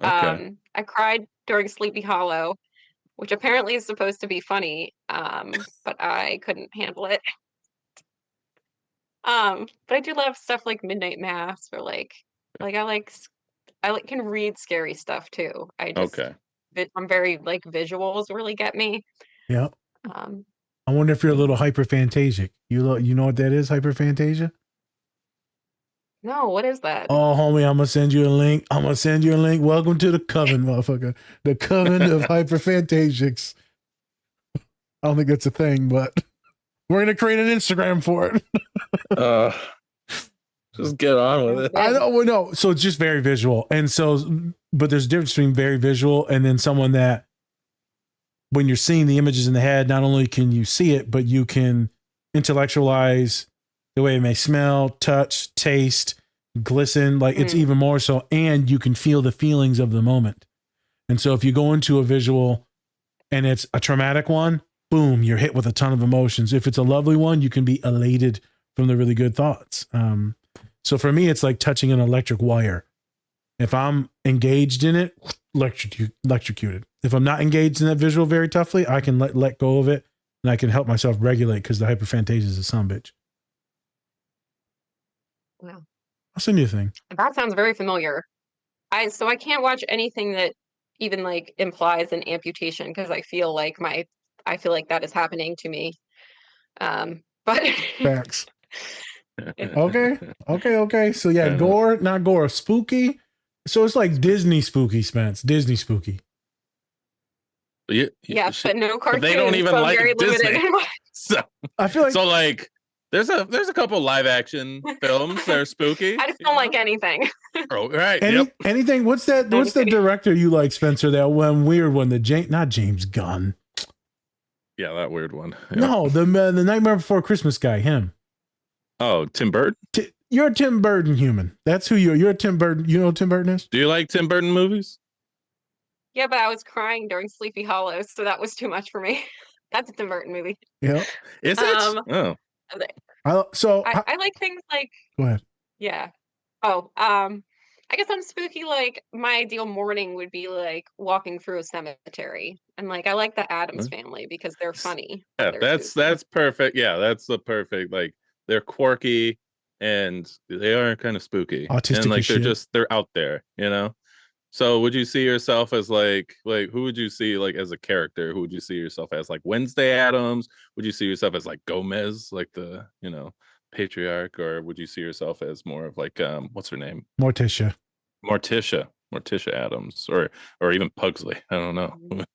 Okay. I cried during Sleepy Hollow, which apparently is supposed to be funny, but I couldn't handle it. But I do love stuff like Midnight Mass or I can read scary stuff too. Okay. I'm very like visuals really get me. Yeah. Um, I wonder if you're a little hyperphantasic. You know what that is, hyperphantasia? no, what is that? Oh, homie, I'm gonna send you a link. Welcome to the coven, motherfucker. The coven of hyperphantasics. I don't think that's a thing, but we're gonna create an Instagram for it. Just get on with it. I know. Well, no. So it's just very visual, and so, but there's a difference between very visual and then someone that, when you're seeing the images in the head, not only can you see it, but you can intellectualize the way it may smell, touch, taste, glisten. Like it's even more so, and you can feel the feelings of the moment. And so if you go into a visual and it's a traumatic one, boom, you're hit with a ton of emotions. If it's a lovely one, you can be elated from the really good thoughts. So for me, it's like touching an electric wire. If I'm engaged in it, electrocuted. If I'm not engaged in that visual very toughly, I can let go of it and I can help myself regulate because the hyperphantasia is a son bitch. Wow. I'll send you a thing. That sounds very familiar. I can't watch anything that even like implies an amputation because I feel like that is happening to me. But Facts. Okay. So yeah, gore, not gore, spooky. So it's like Disney spooky, Spence. Disney spooky. Yeah, but no cartoons. They don't even so I'm like very Disney. limited in what- So I feel like there's a couple live action films that are spooky. I just don't like anything. Oh, right. Anything. What's the director you like, Spencer? That one weird one, not James Gunn. Yeah, that weird one. Yep. No, the Nightmare Before Christmas guy, him. Oh, Tim Burton? You're a Tim Burton human. That's who you are. You're a Tim Burton. You know what Tim Burton is? Do you like Tim Burton movies? Yeah, but I was crying during Sleepy Hollow, so that was too much for me. That's a Tim Burton movie. Yeah. Is it? Oh. I like things like. Go ahead. Yeah. Oh, I guess I'm spooky. Like my ideal morning would be like walking through a cemetery, and like I like the Addams Family because they're funny. Yeah, They're that's perfect. Yeah, that's the perfect. Like they're quirky and they are kind of spooky. Autistic and like as they're shit. they're out there, So would you see yourself as like who would you see like as a character? Who would you see yourself as, like Wednesday Addams? Would you see yourself as like Gomez, like the patriarch, or would you see yourself as more of like what's her name? Morticia Addams, or even Pugsley. I don't know.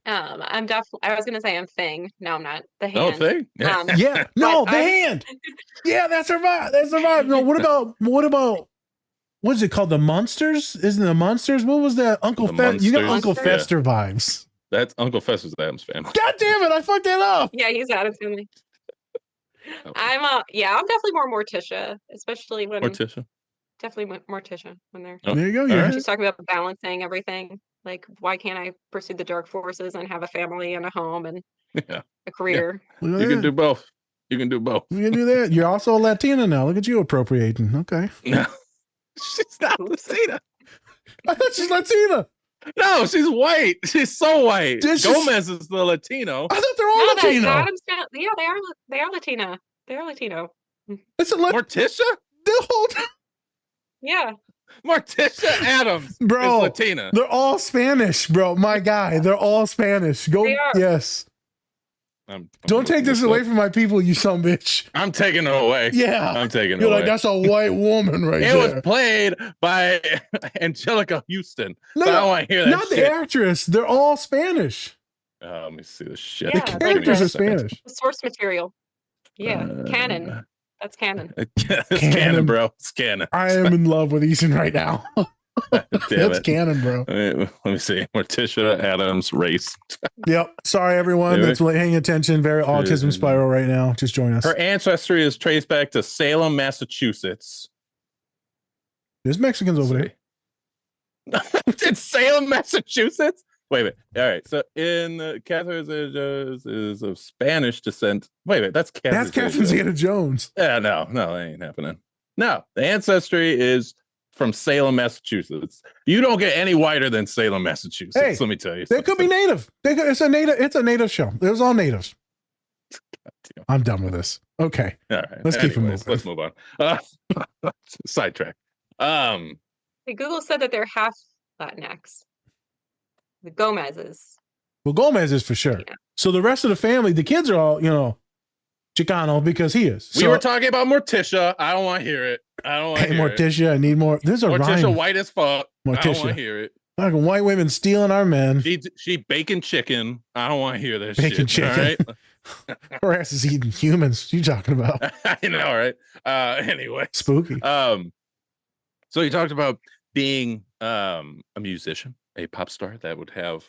I was gonna say I'm Thing. No, I'm not. The Oh, Hand. Thing. Yeah. No, the Hand. Yeah, that's her vibe. That's her vibe. No, what about what's it called? The Monsters? Isn't it the Monsters? What was that? Uncle Fester. You got Uncle Fester vibes. That's Uncle Fester's Addams Family. God damn it! I fucked that up. Yeah, he's Addams Family. I'm definitely more Morticia, especially when definitely Morticia when they're. There you go. Yeah. She's talking about balancing everything. Like, why can't I pursue the dark forces and have a family and a home and a career? Yeah. You can do both. You can do that. You're also a Latina now. Look at you appropriating. Okay. No, she's not Latina. I thought she's Latina. No, she's white. She's so white. Gomez is the Latino. I thought they're all Latino. They are Latina. They are Latino. It's a Morticia? The whole time. Yeah. Morticia Adams Bro, is Latina. they're all Spanish, bro. My guy, they're all Spanish. Go, They are. yes. I'm Don't take this away from my people, you son of a bitch. I'm taking it away. Yeah. I'm taking it You're away. like, that's a white woman right it there. was played by Angelica Houston. No, so I don't want to hear that not shit. the actress. They're all Spanish. Let me see the shit. Yeah, The like characters the- are Spanish. The source material. Yeah, canon. That's canon. It's canon, bro. It's canon. I am in love with Easin right now. Damn That's it. canon, bro. Let me see. Morticia Adams race. Yep. Sorry, everyone that's paying attention. Very autism spiral right now. Just join us. Her ancestry is traced back to Salem, Massachusetts. There's Mexicans over there. It's Salem, Massachusetts? Wait a minute. All right. So in Catherine is of Spanish descent. Wait a minute. That's Catherine. That's Catherine Zeta-Jones. Yeah, no, that ain't happening. No, the ancestry is from Salem, Massachusetts. You don't get any whiter than Salem, Massachusetts. Hey, let me tell you. They could be native. It's a native show. It was all natives. I'm done with this. Okay. All right. Let's keep it moving. Let's move on. Sidetrack. Hey, Google said that they're half Latinx. The Gomez's. Well, Gomez is for sure. Yeah. So the rest of the family, the kids are all, Chicano because he is. We So, were talking about Morticia. I don't want to hear it. I don't want to hey, hear Morticia, I need more. There's a it. Morticia rhyme. white as fuck. I don't Morticia. want to hear it. Like white women stealing our men. She baking chicken. I don't want to hear that Bacon shit. chicken. All right. Her ass is eating humans. You talking about? I know, right? Anyway. Spooky. So you talked about being a musician, a pop star that would have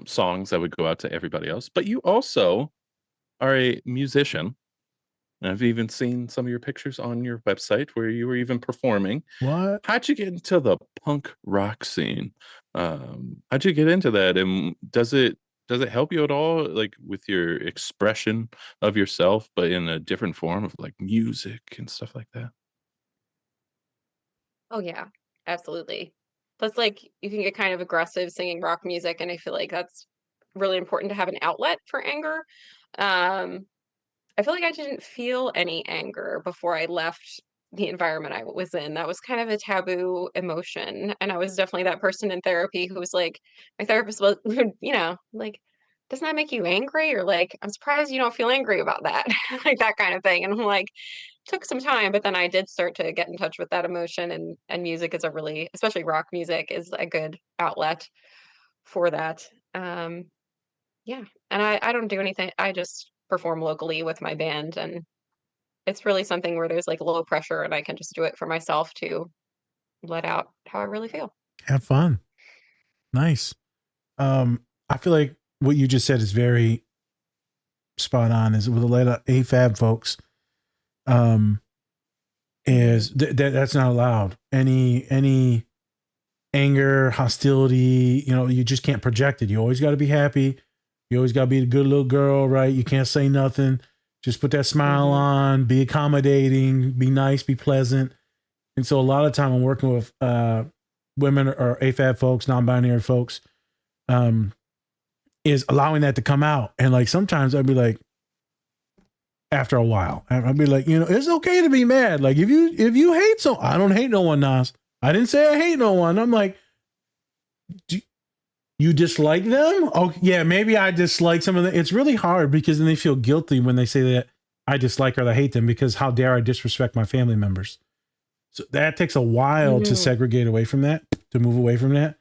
songs that would go out to everybody else, but you also are a musician. I've even seen some of your pictures on your website where you were even performing. What? How'd you get into the punk rock scene? How'd you get into that? And does it help you at all, like with your expression of yourself, but in a different form of like music and stuff like that? Oh yeah, absolutely. Plus, like, you can get kind of aggressive singing rock music, and I feel like that's really important to have an outlet for anger. I feel like I didn't feel any anger before I left the environment I was in. That was kind of a taboo emotion, and I was definitely that person in therapy who was like, my therapist was, like, doesn't that make you angry? Or like, I'm surprised you don't feel angry about that, like that kind of thing. And I'm like, took some time, but then I did start to get in touch with that emotion, and music is especially rock music is a good outlet for that. Yeah, and I don't do anything. I just perform locally with my band, and it's really something where there's like low pressure, and I can just do it for myself to let out how I really feel. Have fun. Nice. I feel like what you just said is very spot on. Is with a lot of AFAB folks, is that's not allowed. Any anger, hostility, you just can't project it. You always got to be happy. You always got to be the good little girl, right? You can't say nothing. Just put that smile on, be accommodating, be nice, be pleasant. And so a lot of time I'm working with women or AFAB folks, non-binary folks, is allowing that to come out. And like sometimes I'd be like, after a while, I'd be like, it's okay to be mad. Like if you hate I don't hate no one, Nas. I didn't say I hate no one. I'm like, you dislike them? Oh, yeah, maybe I dislike some of them. It's really hard because then they feel guilty when they say that I dislike or I hate them because how dare I disrespect my family members? So that takes a while to segregate away from that, to move away from that.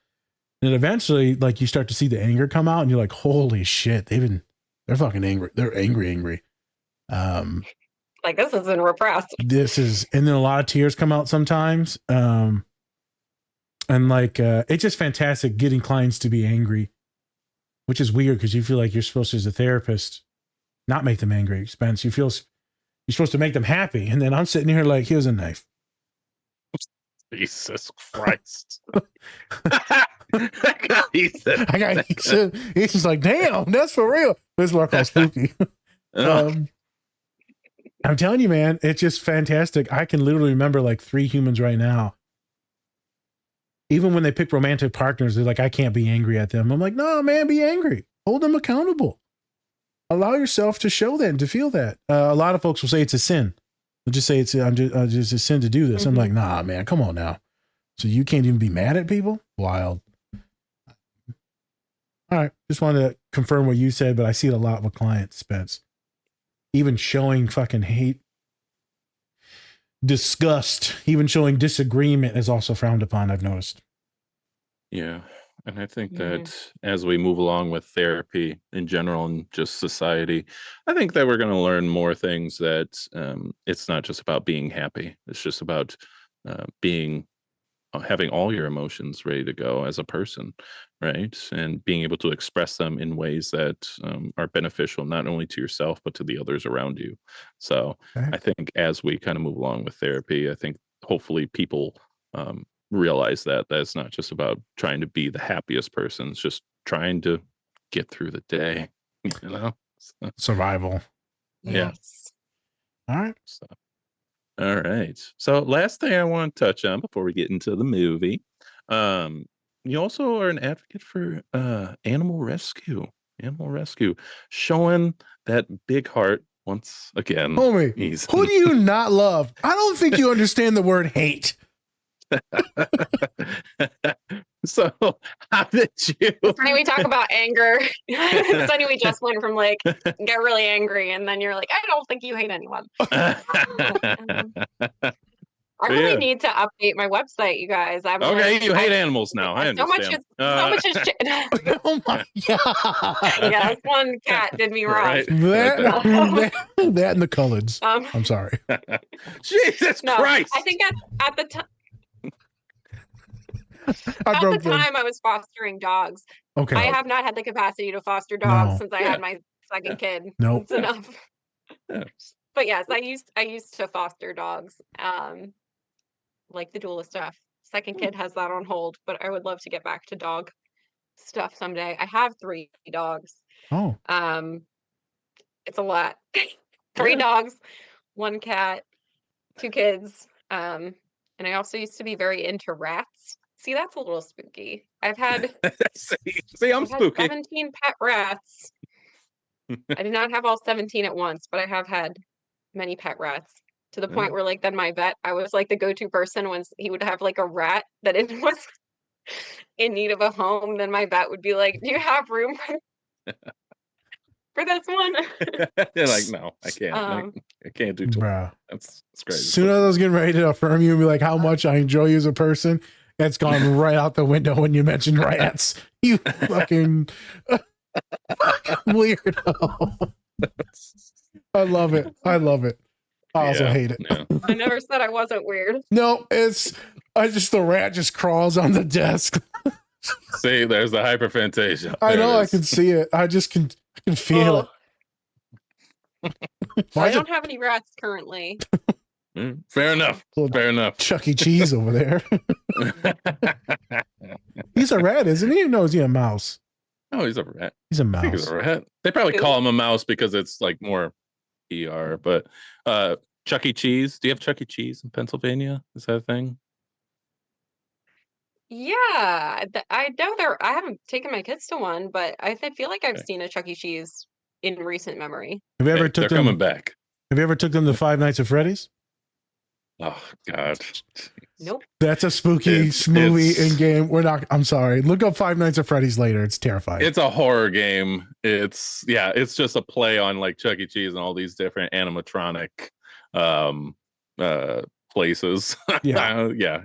And eventually, like you start to see the anger come out and you're like, holy shit, they're fucking angry. They're angry. Like this isn't repressed. And then a lot of tears come out sometimes. And like, it's just fantastic getting clients to be angry, which is weird because you feel like you're supposed to, as a therapist, not make them angry. Spence, you're supposed to make them happy. And then I'm sitting here like, here's a knife. Jesus Christ. I got Easin. He's just like, damn, that's for real. This is what I call spooky. I'm telling you, man, it's just fantastic. I can literally remember like 3 humans right now. Even when they pick romantic partners, they're like, I can't be angry at them. I'm like, no, man, be angry. Hold them accountable. Allow yourself to show that and to feel that. A lot of folks will say it's a sin. They'll just say it's just a sin to do this. I'm like, nah, man, come on now. So you can't even be mad at people? Wild. All right. Just wanted to confirm what you said, but I see it a lot with clients, Spence. Even showing fucking hate, disgust, even showing disagreement is also frowned upon, I've noticed. Yeah. And I think Mhm. that as we move along with therapy in general and just society, I think that we're going to learn more things that it's not just about being happy. It's just about being having all your emotions ready to go as a person, right? And being able to express them in ways that are beneficial not only to yourself but to the others around you. So Okay. I think as we kind of move along with therapy, I think hopefully people realize that it's not just about trying to be the happiest person. It's just trying to get through the day, you know? So, Survival. Yeah. Yes. All right. so. All right. So last thing I want to touch on before we get into the movie, you also are an advocate for animal rescue. Animal rescue, showing that big heart once again. Homie, Easin. who do you not love? I don't think you understand the word hate. So how did you? It's funny we talk about anger. It's funny we just went from like get really angry and then you're like, I don't think you hate anyone. I really Yeah. need to update my website, you guys. I'm Okay, like, you hate animals now. I so much understand. is Oh my god. yeah, this one cat did me wrong. Right. That and the coloreds. Um, I'm sorry. Jesus no, Christ. I think at the time I at the broke them. time I was fostering dogs. Okay. I have not had the capacity to foster dogs No. since I had my second kid. Nope. It's enough. Yes. But yes, I used to foster dogs. Like the duelist stuff. Second kid has that on hold, but I would love to get back to dog stuff someday. I have 3 dogs. Oh. It's a lot. 3 Yeah. dogs, 1 cat, 2 kids. And I also used to be very into rats. See, that's a little spooky. I've had See, I'm I've had spooky. 17 pet rats. I did not have all 17 at once, but I have had many pet rats. To the point where, like, then my vet, I was like the go-to person when he would have like a rat that it was in need of a home. Then my vet would be like, "Do you have room for this one?" They're like, no, I can't. I can't do 12. Bruh. That's crazy. As soon as I was getting ready to affirm you and be like how much I enjoy you as a person, that's gone right out the window when you mentioned rats. You fucking weirdo. I love it. I love it. I also hate it. Yeah. I never said I wasn't weird. No, the rat just crawls on the desk. See, there's the hyperventilation. I There know, it I is. can see it. I can feel it. I Why is don't it have any rats currently. Fair enough. Fair enough. Chuck E. Cheese over there? He's a rat, isn't he? No, is he a mouse? Oh, he's a rat. He's a I think he's mouse. a rat. They probably Who? call him a mouse because it's like more ER. But Chuck E. Cheese. Do you have Chuck E. Cheese in Pennsylvania? Is that a thing? Yeah, I know I haven't taken my kids to one, but feel like I've Okay. seen a Chuck E. Cheese in recent memory. Have you ever Okay, took they're them? coming back. Have you ever took them to Five Nights at Freddy's? Oh God. Nope. That's a spooky It's- movie it's- in game. I'm sorry. Look up Five Nights at Freddy's later. It's terrifying. It's a horror game. It's just a play on like Chuck E. Cheese and all these different animatronic places. Yeah. Yeah.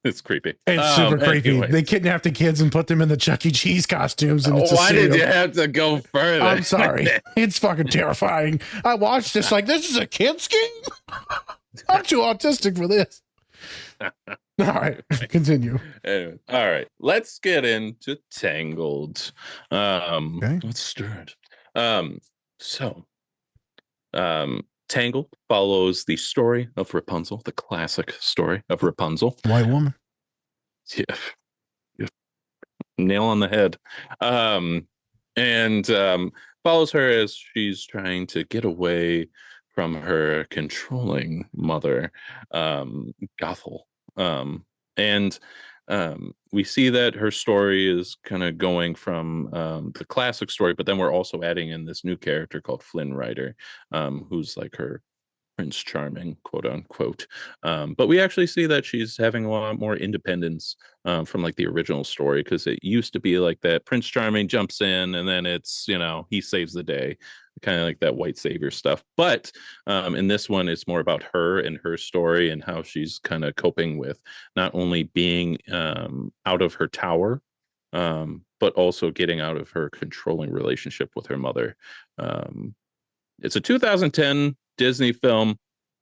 It's creepy. It's super creepy. Anyway. They kidnap the kids and put them in the Chuck E. Cheese costumes, and it's Why a did serial. you have to go further? I'm sorry. It's fucking terrifying. I watched this like, this is a kid's game? I'm too autistic for this. All right. Continue. Anyway, all right. Let's get into Tangled. Let's start. Tangled follows the story of Rapunzel, the classic story of Rapunzel. White woman. Yeah. Nail on the head. And follows her as she's trying to get away from her controlling mother, Gothel. And we see that her story is kind of going from the classic story, but then we're also adding in this new character called Flynn Rider, who's like her Prince Charming, quote unquote. But we actually see that she's having a lot more independence from like the original story, because it used to be like that Prince Charming jumps in and then it's, he saves the day, kind of like that white savior stuff. But in this one, it's more about her and her story and how she's kind of coping with not only being out of her tower, but also getting out of her controlling relationship with her mother. It's a 2010 Disney film.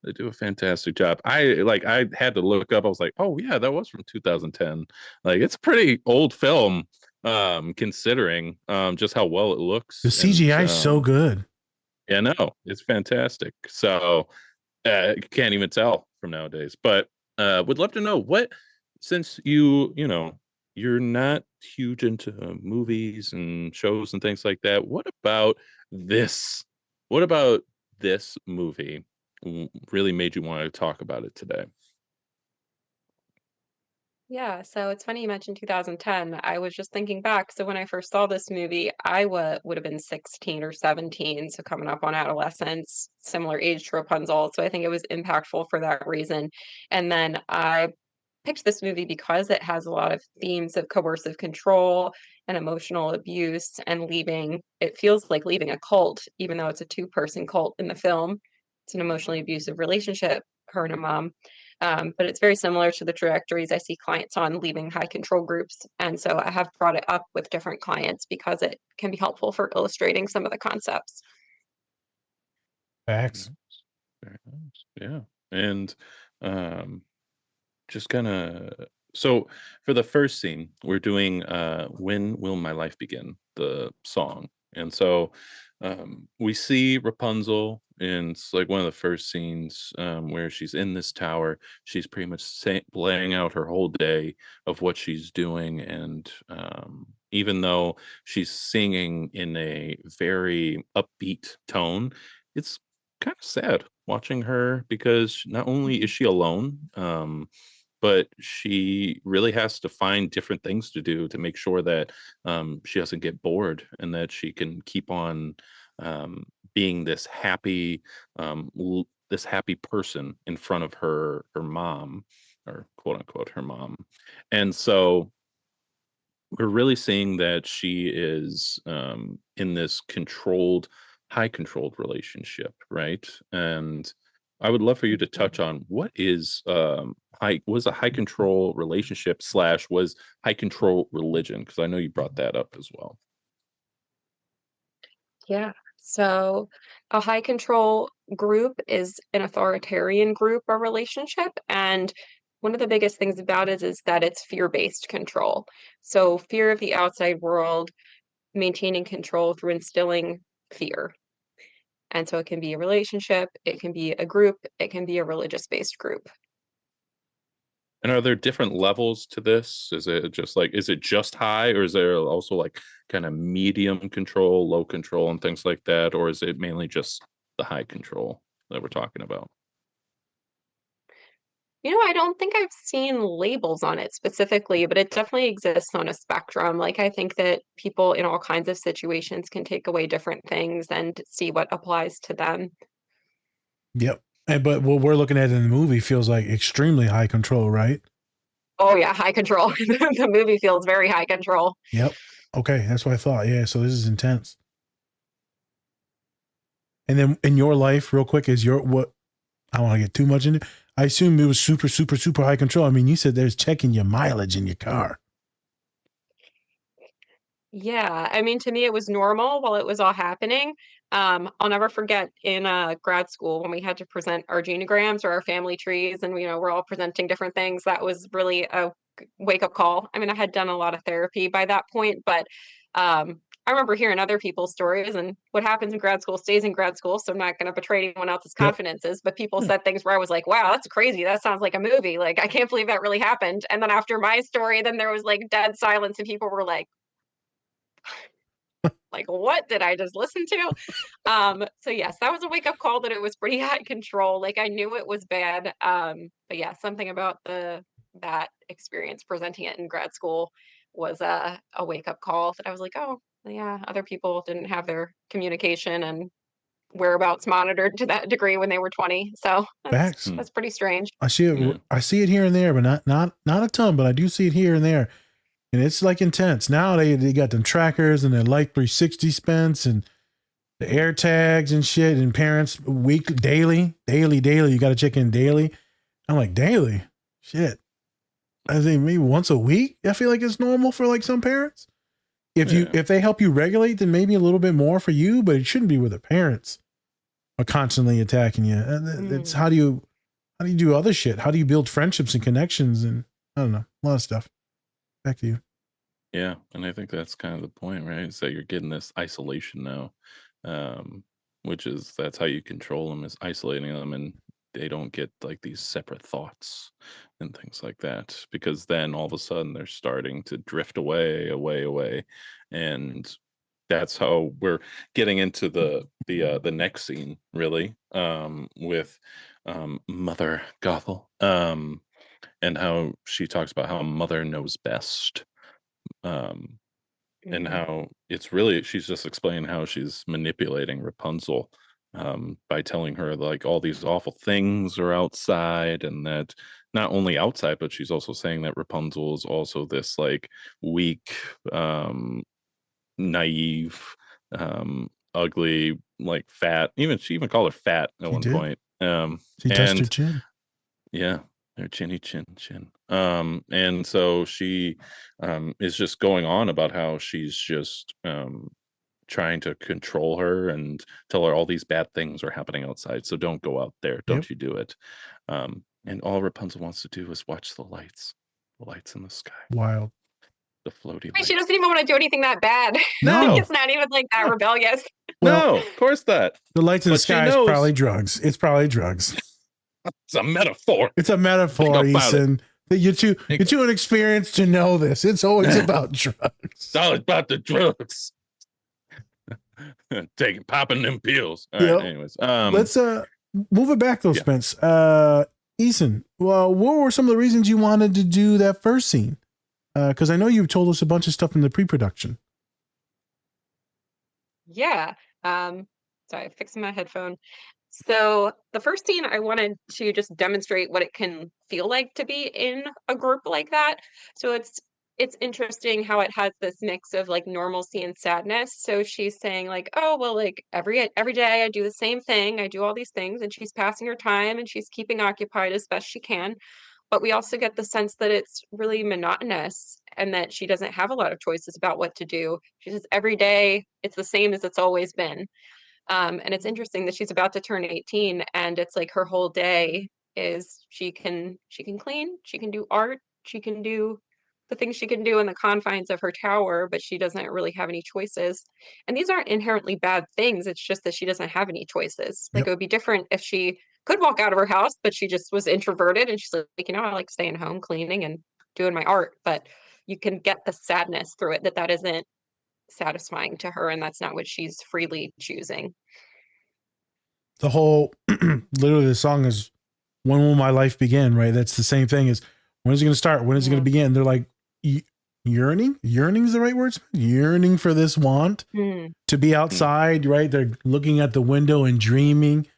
They do a fantastic job. I had to look up. I was like, oh yeah, that was from 2010. Like, it's a pretty old film, considering just how well it looks. The CGI is so good. Yeah, no, it's fantastic. So can't even tell from nowadays. But would love to know what, since you're not huge into movies and shows and things like that. What about this? What about this movie really made you want to talk about it today? Yeah, so it's funny you mentioned 2010. I was just thinking back. So when I first saw this movie, I would have been 16 or 17, so coming up on adolescence, similar age to Rapunzel. So I think it was impactful for that reason. And then I picked this movie because it has a lot of themes of coercive control and emotional abuse and leaving. It feels like leaving a cult, even though it's a two-person cult in the film. It's an emotionally abusive relationship, her and her mom. But it's very similar to the trajectories I see clients on leaving high control groups. And so I have brought it up with different clients because it can be helpful for illustrating some of the concepts. Facts. Very nice. Yeah. And um, just kind of, so for the first scene, we're doing When Will My Life Begin, the song. And so we see Rapunzel, and it's like one of the first scenes where she's in this tower. She's pretty much laying out her whole day of what she's doing. And even though she's singing in a very upbeat tone, it's kind of sad watching her, because not only is she alone, but she really has to find different things to do to make sure that she doesn't get bored, and that she can keep on being this happy person in front of her mom, or quote unquote her mom. And so we're really seeing that she is in this high controlled relationship, right? And I would love for you to touch on what is was a high control relationship slash was high control religion, because I know you brought that up as well. Yeah. So a high control group is an authoritarian group or relationship. And one of the biggest things about it is that it's fear-based control. So fear of the outside world, maintaining control through instilling fear. And so it can be a relationship, it can be a group, it can be a religious-based group. And are there different levels to this? Is it just high, or is there also like kind of medium control, low control, and things like that? Or is it mainly just the high control that we're talking about? I don't think I've seen labels on it specifically, but it definitely exists on a spectrum. Like, I think that people in all kinds of situations can take away different things and see what applies to them. Yep. But what we're looking at in the movie feels like extremely high control, right? Oh yeah, high control. The movie feels very high control. Yep. Okay, that's what I thought. Yeah, so this is intense. And then in your life, real quick, I don't want to get too much into it. I assume it was super, super, super high control. I mean, you said there's checking your mileage in your car. Yeah, I mean, to me, it was normal while it was all happening. I'll never forget in grad school when we had to present our genograms or our family trees, and we're all presenting different things. That was really a wake-up call. I mean, I had done a lot of therapy by that point, but I remember hearing other people's stories, and what happens in grad school stays in grad school. So I'm not going to betray anyone else's confidences, but people said things where I was like, wow, that's crazy. That sounds like a movie. Like, I can't believe that really happened. And then after my story, then there was like dead silence, and people were like, what did I just listen to? So yes, that was a wake-up call that it was pretty high control. Like, I knew it was bad. But yeah, something about that experience presenting it in grad school was a wake-up call that I was like, oh yeah, other people didn't have their communication and whereabouts monitored to that degree when they were 20. So Facts. that's pretty strange. I see it. Yeah. I see it here and there, but not a ton. But I do see it here and there, and it's like intense. Now they got them trackers and their Life 360 spends and the air tags and shit. And parents daily. You got to check in daily. I'm like, daily, shit. I think maybe once a week. I feel like it's normal for like some parents. If they help you regulate, then maybe a little bit more for you, but it shouldn't be where the parents are constantly attacking you. It's how do you do other shit? How do you build friendships and connections? And I don't know, a lot of stuff. Back to you. Yeah, and I think that's kind of the point, right? Is that you're getting this isolation now, which is that's how you control them, is isolating them, and they don't get like these separate thoughts and things like that, because then all of a sudden they're starting to drift away, and that's how we're getting into the next scene, really, with Mother Gothel, and how she talks about how Mother knows best. And how it's really, she's just explaining how she's manipulating Rapunzel, by telling her like all these awful things are outside, and that not only outside, but she's also saying that Rapunzel is also this like weak, naive, ugly, like fat. She even called her fat at one point. She touched her chin. Yeah, her chinny chin. And so she is just going on about how she's just trying to control her and tell her all these bad things are happening outside. So don't go out there. Don't you do it. And all Rapunzel wants to do is watch the lights in the sky. Wild. The floaty She lights. doesn't even want to do anything that bad. No. It's not even like that rebellious. No, of course not. The lights in the But she sky is knows- probably drugs. It's probably drugs. It's a metaphor. It's a metaphor, Think about Eason. You're too inexperienced to know this. It's always about drugs. It's all about the drugs. Popping them pills. All Yep. right, anyways. Let's move it back though, Spence. Eason, well, what were some of the reasons you wanted to do that first scene? Because I know you told us a bunch of stuff in the pre-production. Yeah. Sorry, fixing my headphone. So the first scene, I wanted to just demonstrate what it can feel like to be in a group like that. So it's interesting how it has this mix of like normalcy and sadness. So she's saying like, oh, well, like every day I do the same thing. I do all these things, and she's passing her time and she's keeping occupied as best she can. But we also get the sense that it's really monotonous and that she doesn't have a lot of choices about what to do. She says every day it's the same as it's always been. And it's interesting that she's about to turn 18, and it's like her whole day is she can clean, she can do art, she can do the things she can do in the confines of her tower, but she doesn't really have any choices. And these aren't inherently bad things. It's just that she doesn't have any choices. Like it would be different if she could walk out of her house, but she just was introverted and she's like, I like staying home, cleaning and doing my art. But you can get the sadness through it that isn't satisfying to her, and that's not what she's freely choosing. The whole literally the song is when will my life begin, right? That's the same thing as when is it going to start, when is it going to begin? They're like yearning is the right word, yearning for this want to be outside, right? They're looking at the window and dreaming,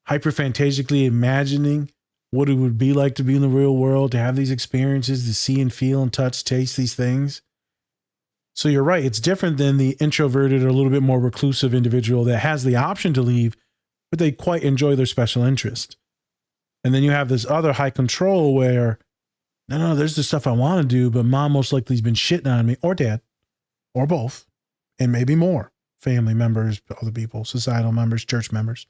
hyperphantasically imagining what it would be like to be in the real world, to have these experiences, to see and feel and touch, taste these things. So you're right. It's different than the introverted or a little bit more reclusive individual that has the option to leave, but they quite enjoy their special interest. And then you have this other high control where, no, there's the stuff I want to do, but mom most likely has been shitting on me, or dad, or both, and maybe more family members, other people, societal members, church members.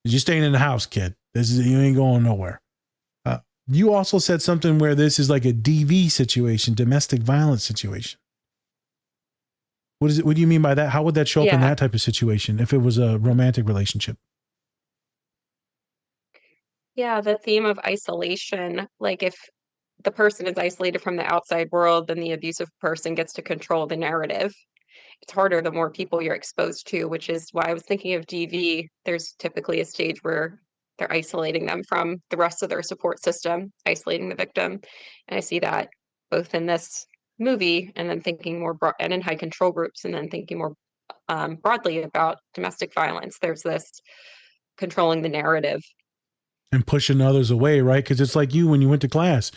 You're staying in the house, kid. You ain't going nowhere. You also said something where this is like a DV situation, domestic violence situation. What is it? What do you mean by that? How would that show up in that type of situation if it was a romantic relationship? Yeah, the theme of isolation. Like if the person is isolated from the outside world, then the abusive person gets to control the narrative. It's harder the more people you're exposed to, which is why I was thinking of DV. There's typically a stage where they're isolating them from the rest of their support system, isolating the victim. And I see that both in this movie and then thinking more broad, and in high control groups, and then thinking more broadly about domestic violence. There's this controlling the narrative. And pushing others away, right? Because it's like you when you went to class.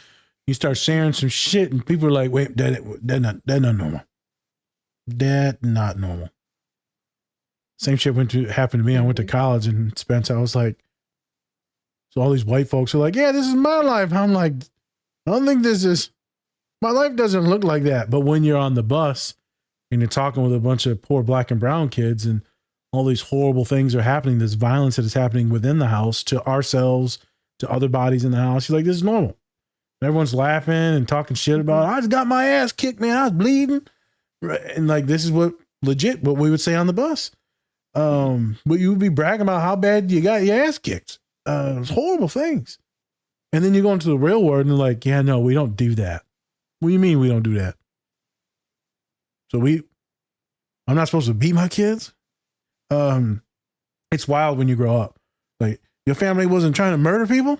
You start sharing some shit and people are like, wait, that not normal. That not normal. Same shit happened to me. I went to college and Spence, I was like, so all these white folks are like, yeah, this is my life. I'm like, I don't think my life doesn't look like that. But when you're on the bus and you're talking with a bunch of poor black and brown kids and all these horrible things are happening, this violence that is happening within the house to ourselves, to other bodies in the house, you're like, this is normal. And everyone's laughing and talking shit about, I just got my ass kicked, man. I was bleeding. And like, this is what we would say on the bus. But you would be bragging about how bad you got your ass kicked. It's horrible things. And then you go into the real world and they're like, yeah, no, we don't do that. What do you mean we don't do that? So I'm not supposed to beat my kids? It's wild when you grow up. Like, your family wasn't trying to murder people?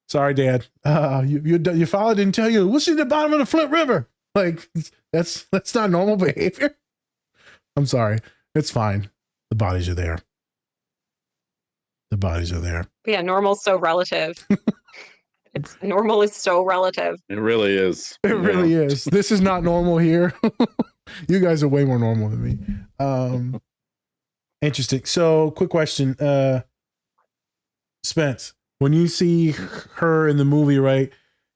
Sorry, Dad. Your father didn't tell you what's in the bottom of the Flint River. Like, that's not normal behavior. I'm sorry. It's fine. The bodies are there. The bodies are there. Yeah, normal's so relative. Normal is so relative. It really is. It really is. This is not normal here. You guys are way more normal than me. Interesting. So, quick question. Spence, when you see her in the movie, right?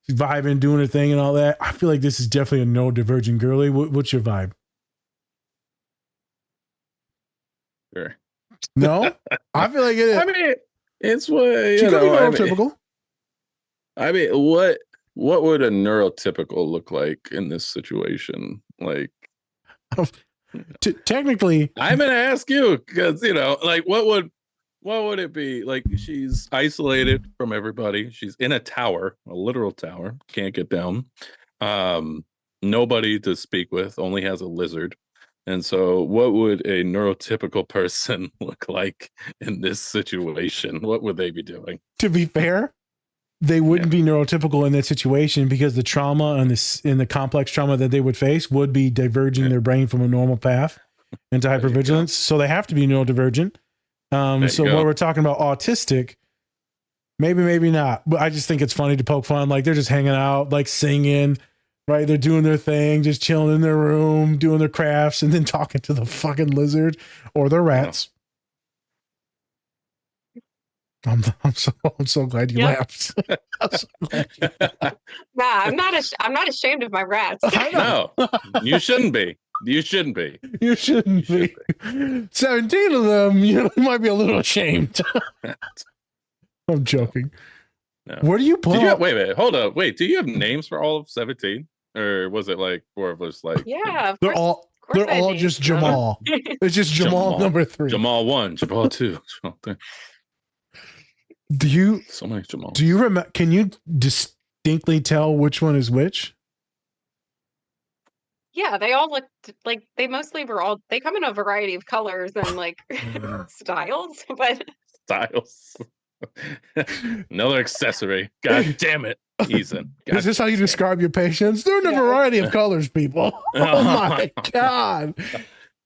She's vibing, doing her thing and all that. I feel like this is definitely a neurodivergent girly. What's your vibe? Sure. No? I feel like it is. I mean, it's what she could be neurotypical. I mean, what would a neurotypical look like in this situation? Like, technically, I'm gonna ask you because like, what would it be? Like, she's isolated from everybody. She's in a tower, a literal tower, can't get down. Nobody to speak with, only has a lizard. And so what would a neurotypical person look like in this situation? What would they be doing? To be fair, they wouldn't be neurotypical in that situation because the trauma and the complex trauma that they would face would be diverging their brain from a normal path into hypervigilance. So they have to be neurodivergent. So when we're talking about autistic, maybe not. But I just think it's funny to poke fun. Like, they're just hanging out, like singing, right? They're doing their thing, just chilling in their room, doing their crafts, and then talking to the fucking lizard or the rats. I'm so glad you laughed. I'm so glad you laughed. Nah, I'm not ashamed of my rats. No, you shouldn't be. You shouldn't be. You shouldn't be. 17 of them, you might be a little ashamed. I'm joking. No. Where do you play? Wait, hold up. Wait, do you have names for all of 17? Or was it like 4 of us? Like, yeah, they're all just Jamal. It's just Jamal number 3. Jamal 1, Jamal 2, Jamal 3. So many Jamals. Do you remember? Can you distinctly tell which one is which? Yeah, they all look like they mostly they come in a variety of colors and like styles, but styles. Another accessory. God damn it, Easin. Is this how you describe your patients? They're in a variety of colors, people. Oh my God.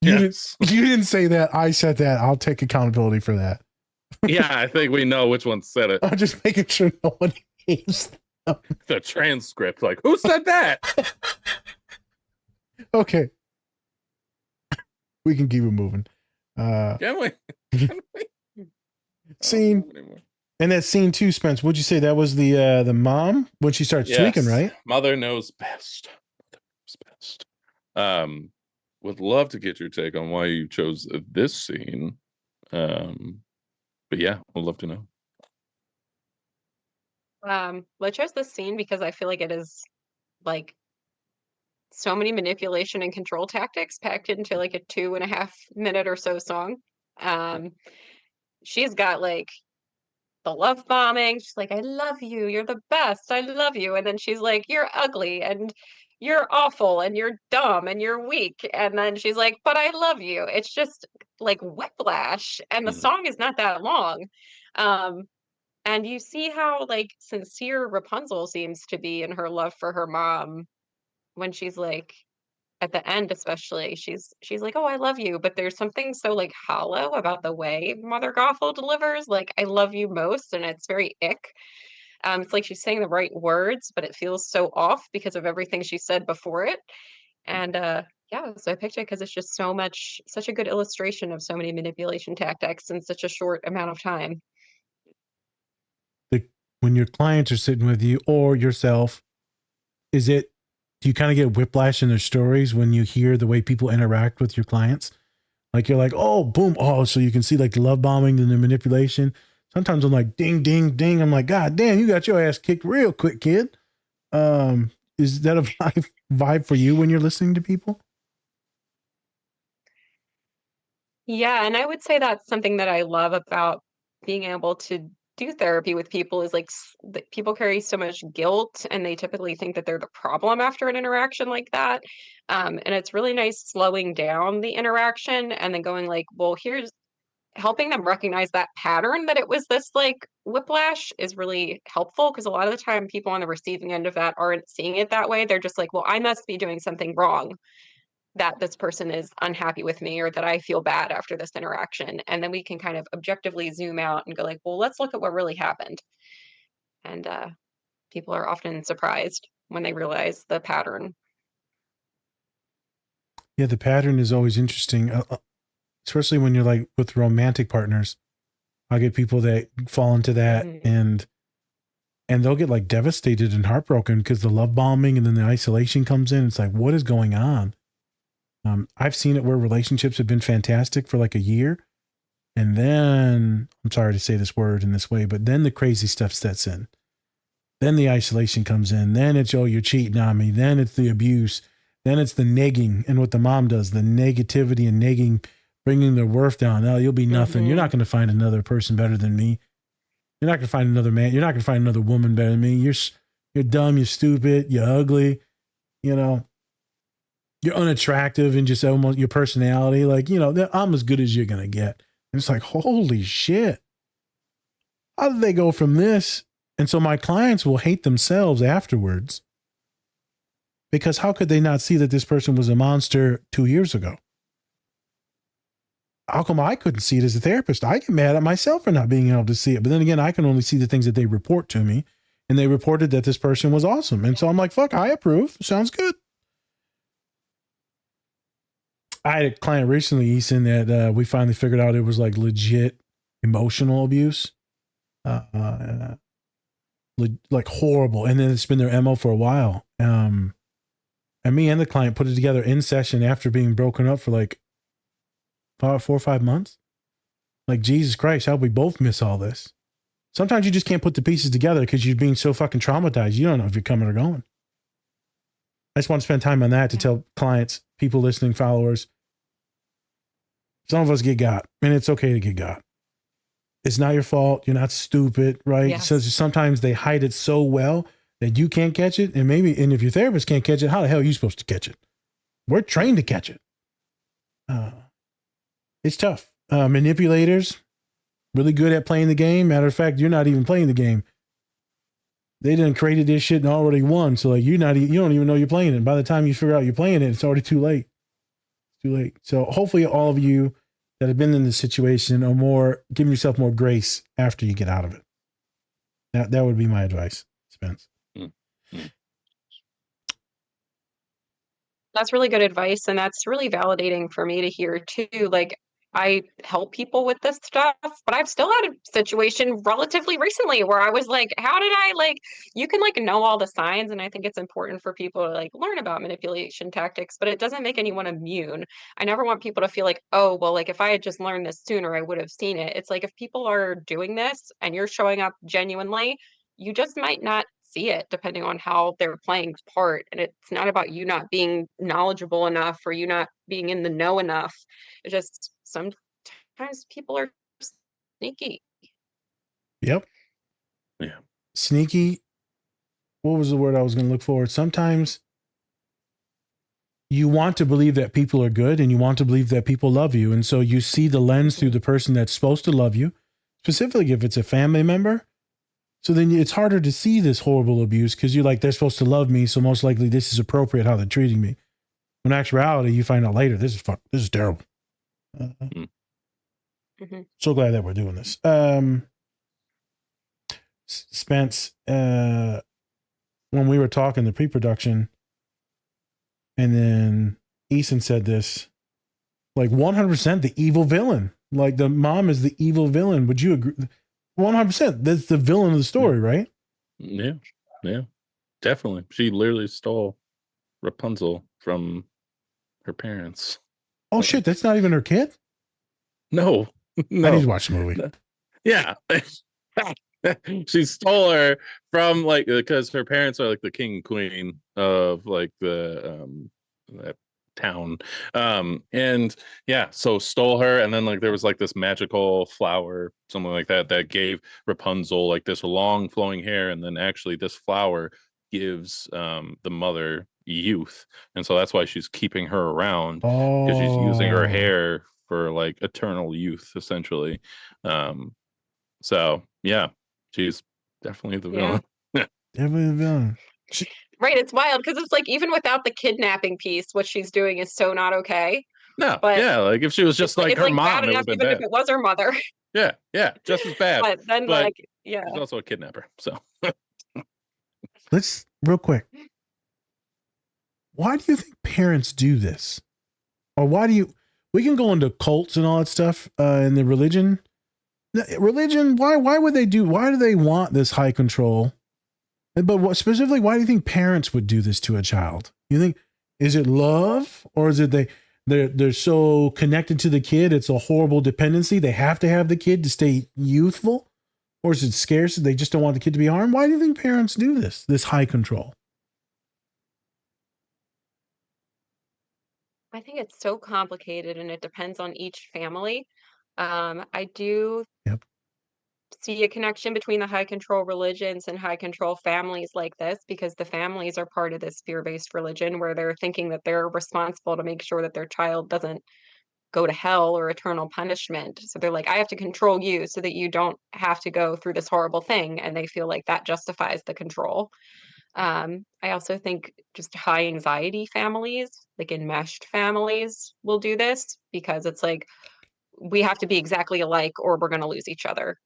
You didn't say that. I said that. I'll take accountability for that. Yeah, I think we know which one said it. I'm just making sure no one hates them. The transcript, like, who said that? Okay. We can keep it moving. Can we? Scene. And that scene too, Spence, would you say that was the mom when she starts tweaking, right? Mother knows best. Would love to get your take on why you chose this scene. But yeah, would love to know. I chose this scene because I feel like it is like so many manipulation and control tactics packed into like a 2.5 minute or so song. She's got like the love bombing. She's like, I love you. You're the best. I love you. And then she's like, you're ugly and you're awful and you're dumb and you're weak. And then she's like, but I love you. It's just like whiplash. And the song is not that long. And you see how like sincere Rapunzel seems to be in her love for her mom when she's like, at the end, especially, she's like, "Oh, I love you," but there's something so like hollow about the way Mother Gothel delivers, like, "I love you most," and it's very ick. It's like she's saying the right words, but it feels so off because of everything she said before it. And yeah, so I picked it because it's just such a good illustration of so many manipulation tactics in such a short amount of time. When your clients are sitting with you or yourself, do you kind of get whiplash in their stories when you hear the way people interact with your clients? Like you're like, oh, boom. Oh, so you can see like the love bombing and the manipulation. Sometimes I'm like, ding, ding, ding. I'm like, God damn, you got your ass kicked real quick, kid. Is that a vibe for you when you're listening to people? Yeah, and I would say that's something that I love about being able to do therapy with people is like that people carry so much guilt and they typically think that they're the problem after an interaction like that. And it's really nice slowing down the interaction and then going like, well, here's helping them recognize that pattern that it was this like whiplash is really helpful because a lot of the time people on the receiving end of that aren't seeing it that way. They're just like, well, I must be doing something wrong that this person is unhappy with me or that I feel bad after this interaction. And then we can kind of objectively zoom out and go like, well, let's look at what really happened. And people are often surprised when they realize the pattern. Yeah, the pattern is always interesting, especially when you're like with romantic partners. I get people that fall into that and they'll get like devastated and heartbroken because the love bombing and then the isolation comes in. It's like, what is going on? I've seen it where relationships have been fantastic for like a year. And then, I'm sorry to say this word in this way, but then the crazy stuff sets in. Then the isolation comes in. Then it's, oh, you're cheating on me. Then it's the abuse. Then it's the negging and what the mom does, the negativity and negging, bringing their worth down. Oh, you'll be nothing. You're not going to find another person better than me. You're not going to find another man. You're not going to find another woman better than me. You're dumb. You're stupid. You're ugly. You know, you're unattractive and just almost your personality. Like, you know, I'm as good as you're going to get. And it's like, holy shit. How did they go from this? And so my clients will hate themselves afterwards because how could they not see that this person was a monster 2 years ago? How come I couldn't see it as a therapist? I get mad at myself for not being able to see it. But then again, I can only see the things that they report to me. And they reported that this person was awesome. And so I'm like, fuck, I approve. Sounds good. I had a client recently, Easin, that we finally figured out it was like legit emotional abuse. Like horrible. And then it's been their MO for a while. And me and the client put it together in session after being broken up for like 4 or 5 months. Like, Jesus Christ, how we both miss all this. Sometimes you just can't put the pieces together because you're being so fucking traumatized. You don't know if you're coming or going. I just want to spend time on that to tell clients, people listening, followers, some of us get got, and it's okay to get got. It's not your fault. You're not stupid, right? Yeah. So sometimes they hide it so well that you can't catch it. And if your therapist can't catch it, how the hell are you supposed to catch it? We're trained to catch it. It's tough. Manipulators, really good at playing the game. Matter of fact, you're not even playing the game. They done created this shit and already won. So like you don't even know you're playing it. By the time you figure out you're playing it, it's already too late. Too late. So hopefully all of you that have been in this situation are giving yourself more grace after you get out of it. That would be my advice, Spence. That's really good advice, and that's really validating for me to hear too. Like, I help people with this stuff, but I've still had a situation relatively recently where I was like, how did I like, you can like know all the signs, and I think it's important for people to like learn about manipulation tactics, but it doesn't make anyone immune. I never want people to feel like, oh, well, like if I had just learned this sooner, I would have seen it. It's like if people are doing this and you're showing up genuinely, you just might not see it depending on how they're playing the part. And it's not about you not being knowledgeable enough or you not being in the know enough. It's just sometimes people are sneaky. Yep. Yeah. Sneaky. What was the word I was going to look for? Sometimes you want to believe that people are good and you want to believe that people love you. And so you see the lens through the person that's supposed to love you, specifically if it's a family member. So then it's harder to see this horrible abuse because you're like, they're supposed to love me. So most likely this is appropriate how they're treating me. In actuality, you find out later, this is terrible. So glad that we're doing this. Spence, when we were talking the pre-production, and then Easin said this, like 100% the evil villain. Like the mom is the evil villain. Would you agree? 100%. That's the villain of the story, right? Yeah, definitely. She literally stole Rapunzel from her parents. Oh shit, that's not even her kid? No. I need to watch the movie. Yeah. She stole her from like, because her parents are like the king and queen of like the that town. And yeah, so stole her, and then like there was like this magical flower, something like that gave Rapunzel like this long flowing hair, and then actually this flower gives the mother youth, and so that's why she's keeping her around, because she's using her hair for like eternal youth, essentially. So yeah, she's definitely the villain. Definitely the villain. Right, it's wild because it's like even without the kidnapping piece, what she's doing is so not okay. No, but yeah, like if she was just like her mom, bad it would enough have been even bad. if it was her mother. Yeah, just as bad. But then like, yeah. She's also a kidnapper, so. Let's real quick. Why do you think parents do this? Or why do you? We can go into cults and all that stuff in the religion. Religion. Why would they do? Why do they want this high control? But what specifically? Why do you think parents would do this to a child? You think is it love, or is it they're so connected to the kid? It's a horrible dependency. They have to have the kid to stay youthful, or is it scarce? They just don't want the kid to be harmed. Why do you think parents do this? This high control. I think it's so complicated and it depends on each family. I do see a connection between the high control religions and high control families like this, because the families are part of this fear-based religion where they're thinking that they're responsible to make sure that their child doesn't go to hell or eternal punishment. So they're like, I have to control you so that you don't have to go through this horrible thing. And they feel like that justifies the control. I also think just high anxiety families, like enmeshed families, will do this because it's like we have to be exactly alike or we're going to lose each other.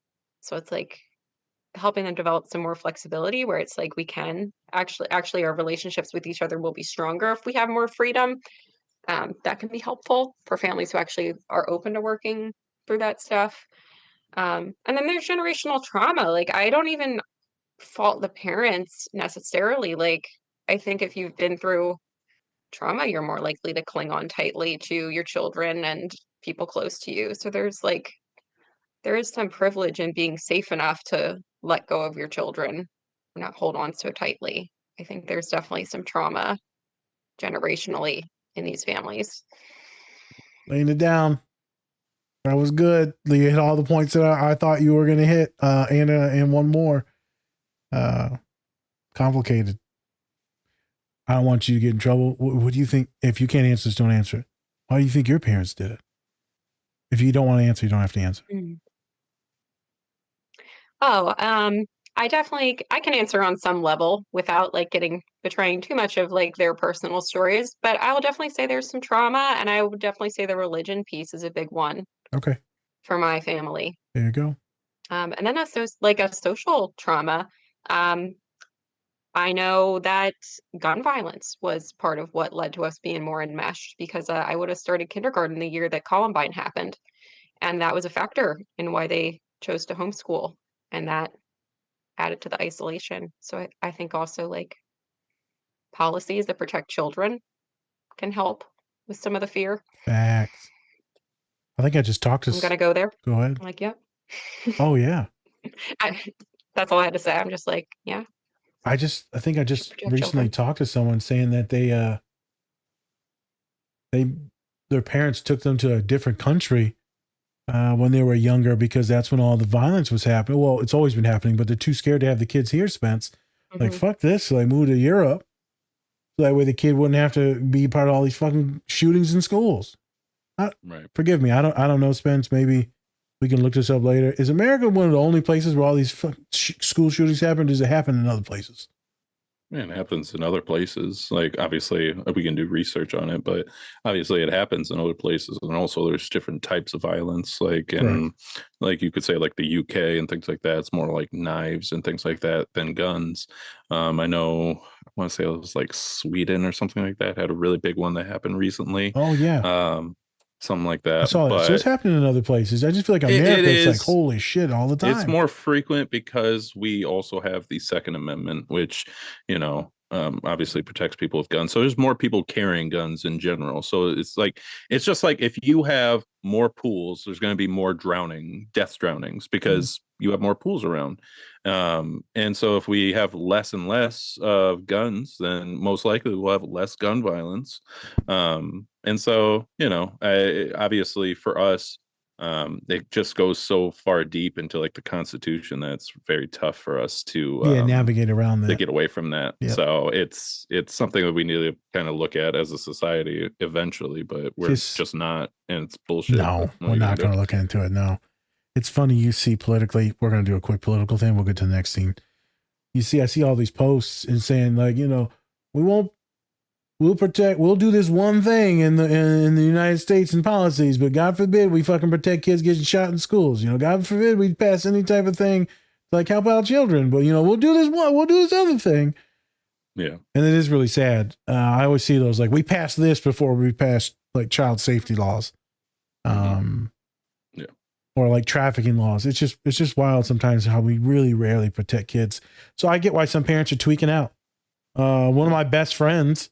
So it's like helping them develop some more flexibility where it's like we can actually our relationships with each other will be stronger if we have more freedom. That can be helpful for families who actually are open to working through that stuff. And then there's generational trauma. Like I don't even fault the parents necessarily. Like I think if you've been through trauma, you're more likely to cling on tightly to your children and people close to you. So there is some privilege in being safe enough to let go of your children, not hold on so tightly. I think there's definitely some trauma generationally in these families. Laying it down. That was good. You hit all the points that I thought you were going to hit, and one more. Complicated. I don't want you to get in trouble. What do you think? If you can't answer this, don't answer it. Why do you think your parents did it? If you don't want to answer, you don't have to answer. Oh, I can answer on some level without like betraying too much of like their personal stories, but I will definitely say there's some trauma, and I would definitely say the religion piece is a big one. Okay. For my family. There you go. And then a social trauma. I know that gun violence was part of what led to us being more enmeshed, because I would have started kindergarten the year that Columbine happened. And that was a factor in why they chose to homeschool. And that added to the isolation. So I think also like policies that protect children can help with some of the fear. Facts. I think I just talked to... I'm going to go there. Go ahead. I'm like, yep. Oh, yeah. That's all I had to say. I'm just like, yeah. I think I just recently talked to someone saying that their parents took them to a different country when they were younger, because that's when all the violence was happening. Well, it's always been happening, but they're too scared to have the kids here, Spence. Mm-hmm. Like, fuck this. So they moved to Europe. So that way the kid wouldn't have to be part of all these fucking shootings in schools. Right. Forgive me. I don't know, Spence. Maybe we can look this up later. Is America one of the only places where all these school shootings happen? Does it happen in other places? And it happens in other places. Like, obviously, we can do research on it, but obviously, it happens in other places. And also, there's different types of violence. Like, in, like you could say, like the UK and things like that. It's more like knives and things like that than guns. I know, I want to say it was like Sweden or something like that had a really big one that happened recently. Oh yeah, something like I that. saw that. So it's But happening in other places. I just feel like it America, it's like is. holy shit all the time. It's more frequent because we also have the Second Amendment, which, obviously protects people with guns. So there's more people carrying guns in general. So it's just like if you have more pools, there's going to be more death drownings because you have more pools around. And so if we have less and less of guns, then most likely we'll have less gun violence. And so, obviously for us, it just goes so far deep into like the Constitution that it's very tough for us to navigate around to that. get away from that. Yep. So it's something that we need to kind of look at as a society eventually, but we're just not, and it's bullshit. No, we're not going to look into it. No, it's funny. You see politically, we're going to do a quick political thing. We'll get to the next scene. I see all these posts and saying like, we'll do this one thing in the United States and policies, but God forbid we fucking protect kids getting shot in schools. God forbid we pass any type of thing to like help out children, but we'll do this other thing. Yeah. And it is really sad. I always see those like we passed this before we passed like child safety laws. Yeah. Or like trafficking laws. It's just wild sometimes how we really rarely protect kids. So I get why some parents are tweaking out. One of my best friends,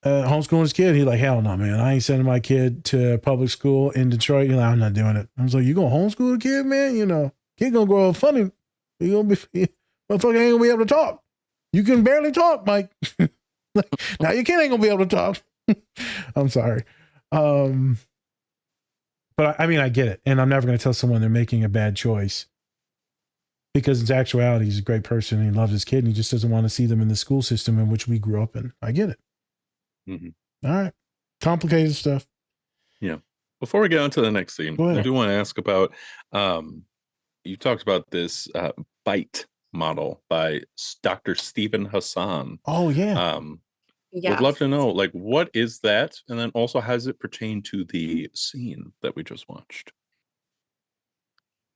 homeschooling his kid, he's like, hell no, man. I ain't sending my kid to public school in Detroit. I'm not doing it. I was like, you gonna homeschool a kid, man? Kid gonna grow up funny. You gonna be motherfucker ain't gonna be able to talk. You can barely talk, Mike. Now your kid ain't gonna be able to talk. I'm sorry. But I mean, I get it. And I'm never gonna tell someone they're making a bad choice. Because in actuality, he's a great person and he loves his kid and he just doesn't want to see them in the school system in which we grew up in. I get it. Mm-hmm. All right. Complicated stuff. Yeah. Before we get on to the next scene, I do want to ask about, you talked about this bite model by Dr. Stephen Hassan. Oh, yeah. Yes. Would love to know, like, what is that? And then also, how does it pertain to the scene that we just watched?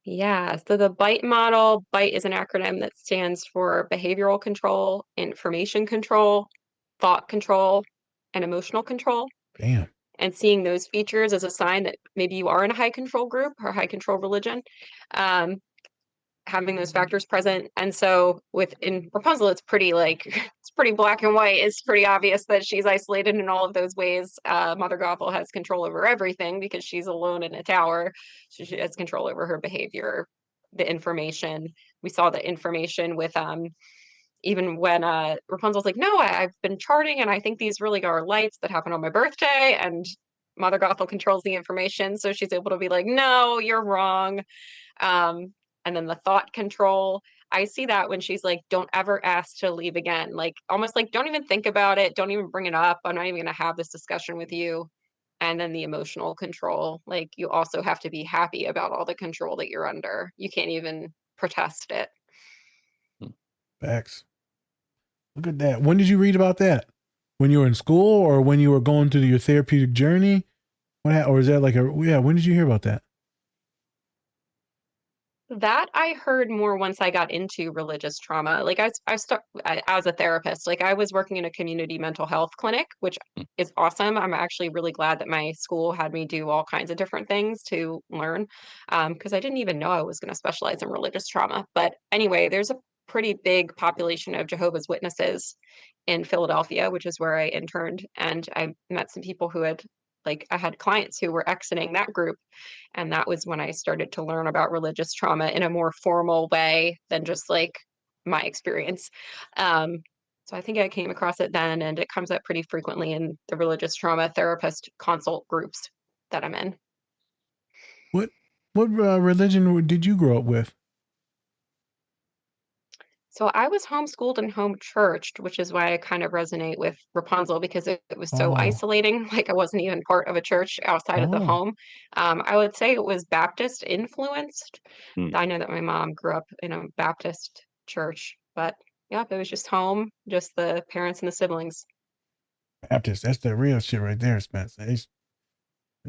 Yeah, so the BITE model, BITE is an acronym that stands for behavioral control, information control, thought control, and emotional control. Damn. And seeing those features as a sign that maybe you are in a high control group or high control religion, having those factors present. And so in Rapunzel, it's pretty it's pretty black and white. It's pretty obvious that she's isolated in all of those ways. Mother Gothel has control over everything because she's alone in a tower. So she has control over her behavior, the information. We saw the information with even when Rapunzel's like, no, I've been charting and I think these really are lights that happen on my birthday. And Mother Gothel controls the information. So she's able to be like, no, you're wrong. And then the thought control, I see that when she's like, don't ever ask to leave again. Like almost like, don't even think about it. Don't even bring it up. I'm not even going to have this discussion with you. And then the emotional control, like you also have to be happy about all the control that you're under. You can't even protest it. Facts. Look at that. When did you read about that? When you were in school or when you were going through your therapeutic journey? Or is that like when did you hear about that? That I heard more once I got into religious trauma. Like I was a therapist. Like I was working in a community mental health clinic, which is awesome. I'm actually really glad that my school had me do all kinds of different things to learn, because I didn't even know I was going to specialize in religious trauma. But anyway, there's a pretty big population of Jehovah's Witnesses in Philadelphia, which is where I interned, and I met some people who had I had clients who were exiting that group. And that was when I started to learn about religious trauma in a more formal way than just like my experience. So I think I came across it then, and it comes up pretty frequently in the religious trauma therapist consult groups that I'm in. What religion did you grow up with? So I was homeschooled and home churched, which is why I kind of resonate with Rapunzel because it was so isolating. Like I wasn't even part of a church outside of the home. I would say it was Baptist influenced. I know that my mom grew up in a Baptist church, but Yep, it was just home, just the parents and the siblings. Baptist, that's the real shit right there, Spence. They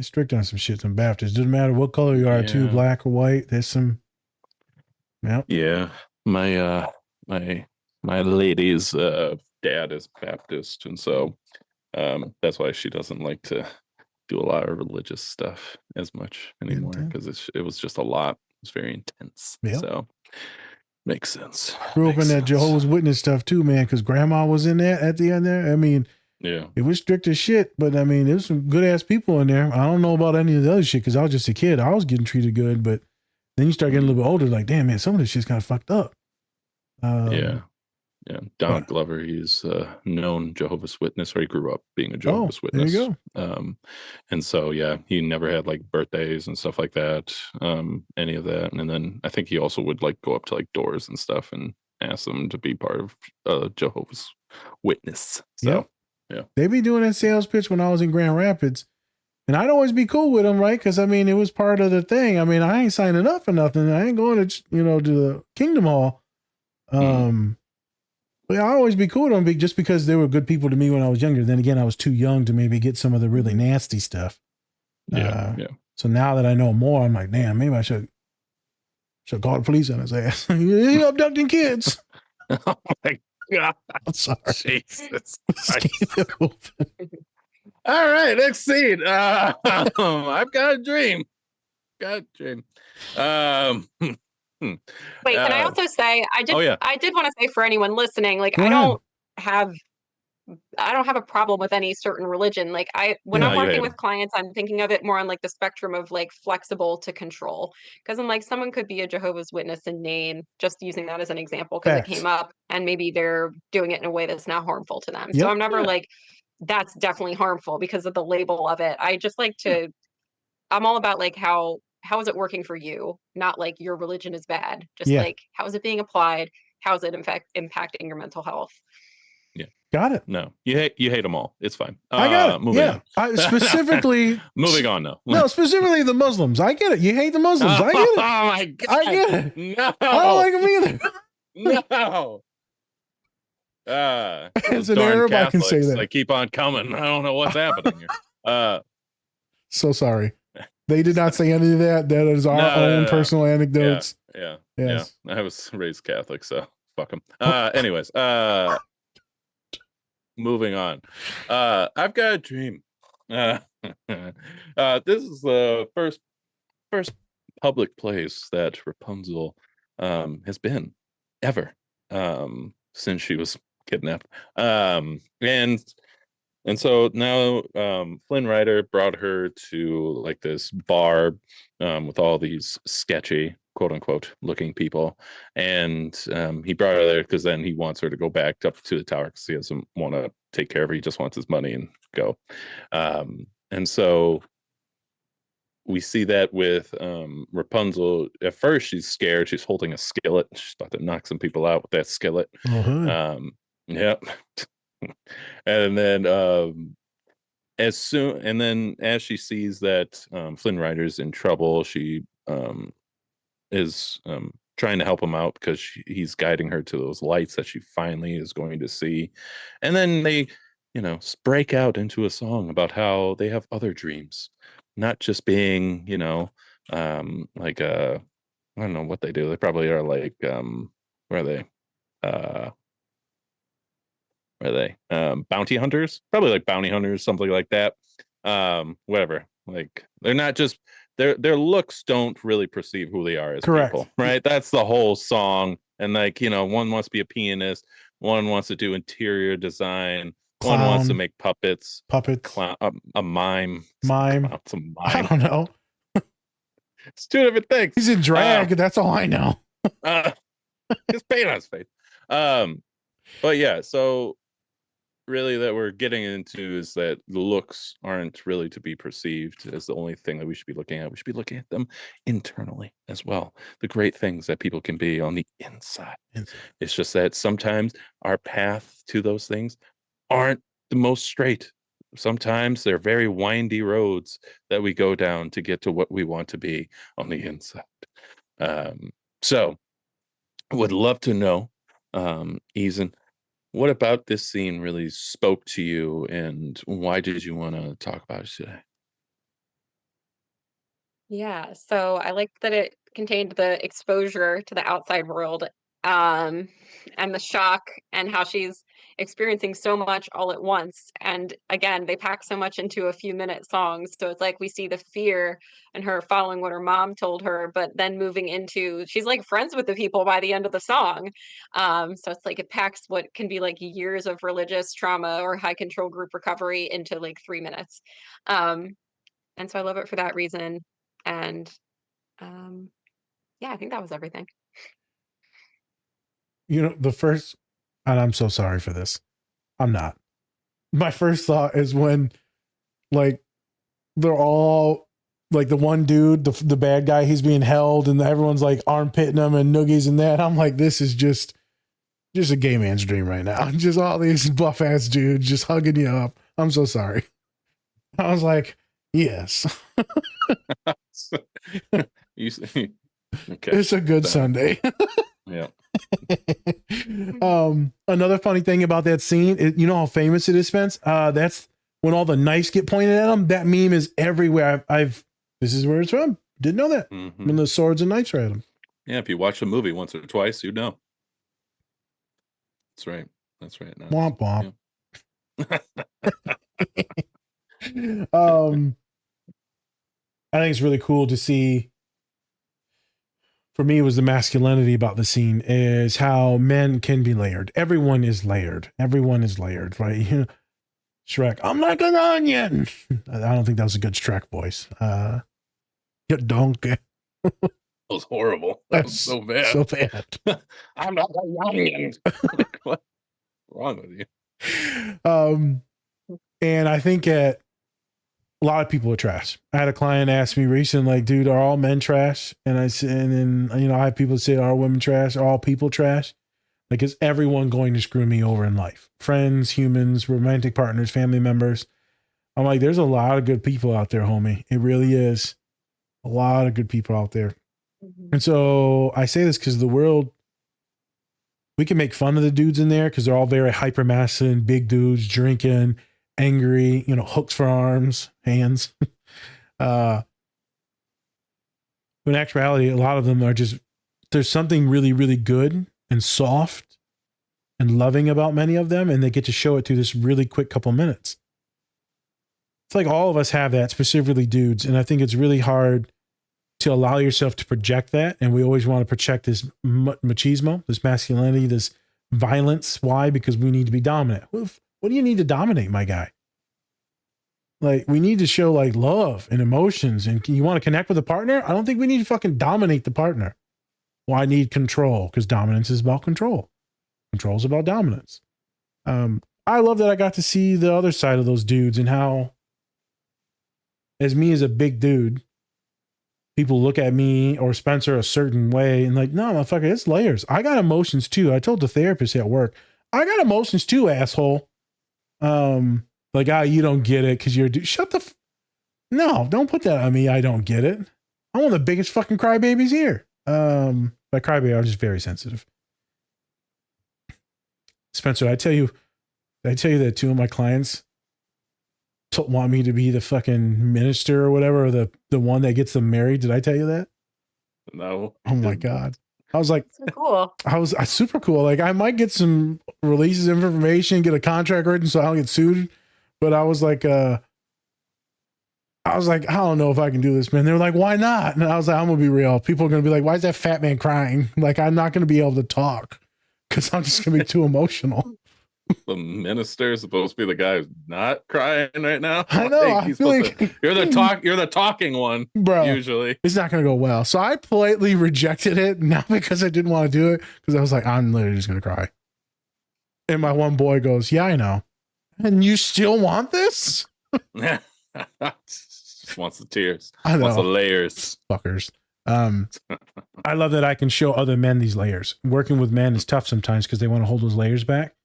strict on some shit. Some Baptists. Doesn't matter what color you are, too, black or white. There's some. Yep. Yeah, my lady's dad is Baptist, and so that's why she doesn't like to do a lot of religious stuff as much anymore, because it was just a lot. It's very intense. Yep. So makes sense. Grew up in that Jehovah's Witness stuff too, man, because grandma was in there at the end there. I mean, yeah, it was strict as shit, but I mean, there's some good ass people in there. I don't know about any of the other shit because I was just a kid. I was getting treated good, but then you start getting a little bit older, like, damn, man, some of this shit's kind of fucked up. Yeah. Donald Glover, he's a known Jehovah's Witness, or he grew up being a Jehovah's Witness. There you go. And so, yeah, he never had like birthdays and stuff like that, any of that. And then I think he also would like go up to like doors and stuff and ask them to be part of Jehovah's Witness. So, yeah. They be doing that sales pitch when I was in Grand Rapids. And I'd always be cool with them, right? Because, I mean, it was part of the thing. I mean, I ain't signing up for nothing. I ain't going to, to the Kingdom Hall. But I always be cool with them just because they were good people to me when I was younger. Then again, I was too young to maybe get some of the really nasty stuff. Yeah. So now that I know more, I'm like, damn, maybe I should call the police on his ass. He abducting kids. Oh my God. I'm sorry. Jesus. All right, next scene. I've got a dream. Wait, can I also say I did want to say for anyone listening, like I don't have a problem with any certain religion. Like when I'm working with clients, I'm thinking of it more on like the spectrum of like flexible to control. Because I'm like, someone could be a Jehovah's Witness in name, just using that as an example because it came up, and maybe they're doing it in a way that's now harmful to them. So I'm never like, that's definitely harmful because of the label of it. I just like to, I'm all about like how is it working for you? Not like your religion is bad. Just like, how is it being applied? How is it in fact impacting your mental health? Yeah. Got it. No, you hate them all. It's fine. I got it. Moving on. I specifically moving on now. No, specifically the Muslims. I get it. You hate the Muslims. I get it. Oh my God. I get it. No. I don't like them either. No. As an Arab, I can say that. They keep on coming. I don't know what's happening here. So sorry. They did not say any of that. That is our own personal anecdotes. Yeah. Yes. I was raised Catholic, so fuck them. Anyways, moving on. I've got a dream. This is the first public place that Rapunzel has been ever since she was kidnapped. And so now Flynn Rider brought her to like this bar with all these sketchy, quote unquote, looking people. And he brought her there because then he wants her to go back up to the tower because he doesn't want to take care of her. He just wants his money and go. And so we see that with Rapunzel. At first, she's scared. She's holding a skillet. She's about to knock some people out with that skillet. Yep. And then as she sees that Flynn Rider's in trouble, she is trying to help him out because he's guiding her to those lights that she finally is going to see. And then they, break out into a song about how they have other dreams, not just being, like I don't know what they do. They probably are like where are they? Are they bounty hunters? Probably like bounty hunters, something like that. Whatever. Like they're not just their looks don't really perceive who they are as people, right? That's the whole song. And like, one wants to be a pianist, one wants to do interior design, one wants to make puppets, a mime. It's a mime. I don't know. It's two different things. He's in drag. That's all I know. His paint on his face. But yeah, so really that we're getting into is that the looks aren't really to be perceived as the only thing that we should be looking at. We should be looking at them internally as well. The great things that people can be on the inside. It's just that sometimes our path to those things aren't the most straight. Sometimes they're very windy roads that we go down to get to what we want to be on the inside. So would love to know Easin, what about this scene really spoke to you, and why did you want to talk about it today? Yeah, so I liked that it contained the exposure to the outside world, um, and the shock and how she's experiencing so much all at once. And again, they pack so much into a few minute songs. So it's like we see the fear and her following what her mom told her, but then moving into she's like friends with the people by the end of the song. So it's like it packs what can be like years of religious trauma or high control group recovery into like 3 minutes. Um, and so I love it for that reason. And um, yeah, I think that was everything. You know, the first, and I'm so sorry for this. I'm not. My first thought is when, like, they're all like the one dude, the bad guy, he's being held, and everyone's like armpitting him and noogies and that. I'm like, this is just a gay man's dream right now. Just all these buff ass dudes just hugging you up. I'm so sorry. I was like, yes. You see, okay. It's a good Sunday. Yeah. Another funny thing about that scene, you know how famous it is, Spence? That's when all the knives get pointed at them. That meme is everywhere. This is where it's from. Didn't know that. Mhm. When the swords and knives are at them. Yeah, if you watch the movie once or twice, you know. That's right. That's right. No, Womp womp. yeah. I think it's really cool to see. For me, it was the masculinity about the scene is how men can be layered. Everyone is layered. Everyone is layered, right? You know, Shrek, I'm like an onion. I don't think that was a good Shrek voice. You donkey. That was horrible. That was so bad. So bad. I'm not an onion. Like, what's wrong with you? And I think that a lot of people are trash. I had a client ask me recently, like, dude, are all men trash? And I said, and then, you know, I have people say, are women trash? Are all people trash? Like, is everyone going to screw me over in life? Friends, humans, romantic partners, family members. I'm like, there's a lot of good people out there, homie. It really is. A lot of good people out there. Mhm. And so I say this because the world, we can make fun of the dudes in there because they're all very hyper masculine, big dudes drinking, angry, you know, hooks for arms, hands. In actuality, a lot of them are just, there's something really, really good and soft and loving about many of them, and they get to show it through this really quick couple minutes. It's like all of us have that, specifically dudes, and I think it's really hard to allow yourself to project that, and we always want to project this machismo, this masculinity, this violence. Why? Because we need to be dominant. What do you need to dominate, my guy? Like, we need to show like love and emotions, and you want to connect with a partner? I don't think we need to fucking dominate the partner. Well, I need control because dominance is about control. Control is about dominance. I love that I got to see the other side of those dudes and how, as me as a big dude, people look at me or Spencer a certain way and like, no, motherfucker, it's layers. I got emotions too. I told the therapist at work, I got emotions too, asshole. Like, you don't get it because you're shut the no, don't put that on me. I don't get it. I'm one of the biggest fucking crybabies here. By crybaby, I'm just very sensitive. Spencer, did I tell you that two of my clients want me to be the fucking minister or whatever, or the one that gets them married? Did I tell you that? No. Oh my God. I was like, So cool. I was super cool. Like, I might get some releases of information, get a contract written so I don't get sued. But I was like, I don't know if I can do this, man. They were like, why not? And I was like, I'm gonna be real. People are gonna be like, why is that fat man crying? Like, I'm not gonna be able to talk because I'm just gonna be too emotional. The minister is supposed to be the guy who's not crying right now. I know. I feel like you're the talking one, bro. Usually, it's not gonna go well. So I politely rejected it, not because I didn't want to do it, because I was like, I'm literally just gonna cry. And my one boy goes, yeah, I know. And you still want this? Just wants the tears. I know. Wants the layers. Fuckers. I love that I can show other men these layers. Working with men is tough sometimes because they want to hold those layers back.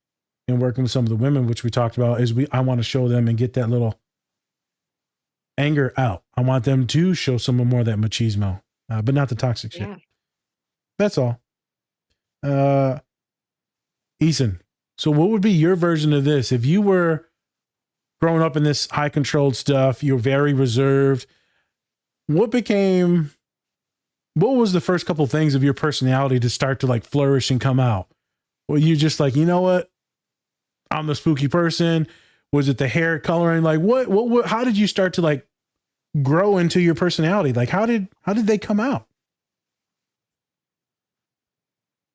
And working with some of the women, which we talked about, is I want to show them and get that little anger out. I want them to show some more of that machismo, but not the toxic shit. Yeah. That's all. Easin, so what would be your version of this? If you were growing up in this high controlled stuff, you're very reserved. What was the first couple things of your personality to start to like flourish and come out? Were you just like, you know what? I'm the spooky person. Was it the hair coloring? Like what, how did you start to like grow into your personality? Like how did they come out?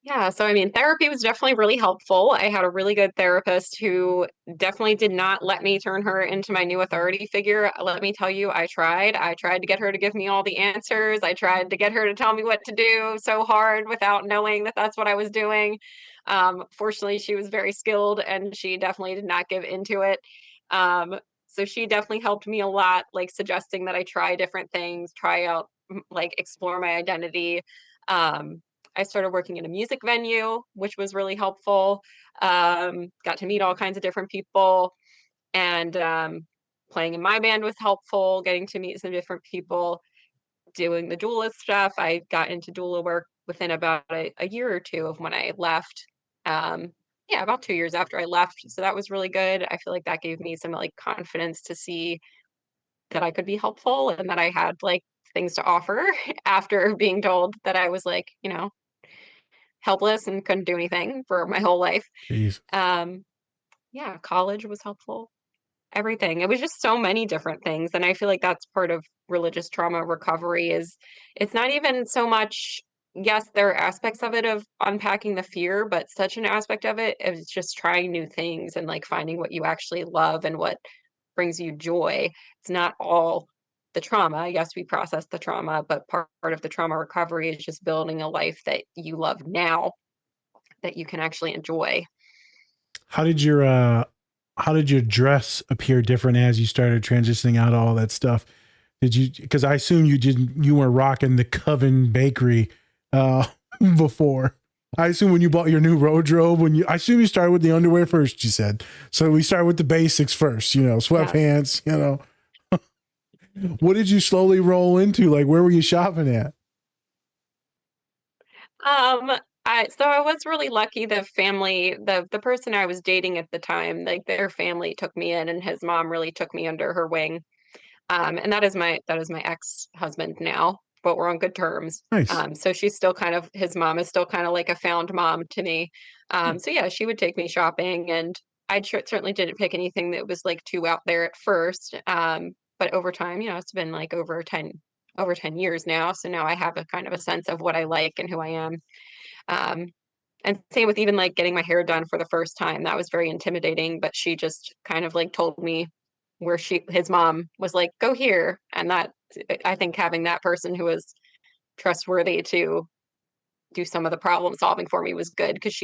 Yeah, so I mean, therapy was definitely really helpful. I had a really good therapist who definitely did not let me turn her into my new authority figure. Let me tell you, I tried. I tried to get her to give me all the answers. I tried to get her to tell me what to do so hard without knowing that that's what I was doing. Fortunately, she was very skilled and she definitely did not give into it. So she definitely helped me a lot, like suggesting that I try different things, try out, like explore my identity. I started working in a music venue, which was really helpful. Got to meet all kinds of different people, and playing in my band was helpful. Getting to meet some different people, doing the doula stuff. I got into doula work within about a year or two of when I left. Yeah, about 2 years after I left. So that was really good. I feel like that gave me some like confidence to see that I could be helpful and that I had like things to offer after being told that I was like, helpless and couldn't do anything for my whole life. Jeez. Yeah, college was helpful. Everything. It was just so many different things. And I feel like that's part of religious trauma recovery is it's not even so much, yes, there are aspects of it of unpacking the fear, but such an aspect of it is just trying new things and like finding what you actually love and what brings you joy. It's not all the trauma. Yes, we process the trauma, but part of the trauma recovery is just building a life that you love now that you can actually enjoy. How did your dress appear different as you started transitioning out of all that stuff? Did you, because I assume you weren't rocking the Coven Bakery before. I assume when you bought your new wardrobe, I assume you started with the underwear first, you said. So we start with the basics first, sweatpants, What did you slowly roll into? Like, where were you shopping at? So I was really lucky. The family, the person I was dating at the time, like their family took me in, and his mom really took me under her wing. And that is my ex-husband now, but we're on good terms. Nice. So she's still his mom is still kind of like a found mom to me. So yeah, she would take me shopping, and I certainly didn't pick anything that was like too out there at first. But over time, it's been like over 10 years now. So now I have a kind of a sense of what I like and who I am. And same with even like getting my hair done for the first time. That was very intimidating, but she just kind of like told me where his mom was like, go here. And that, I think having that person who was trustworthy to do some of the problem solving for me was good, because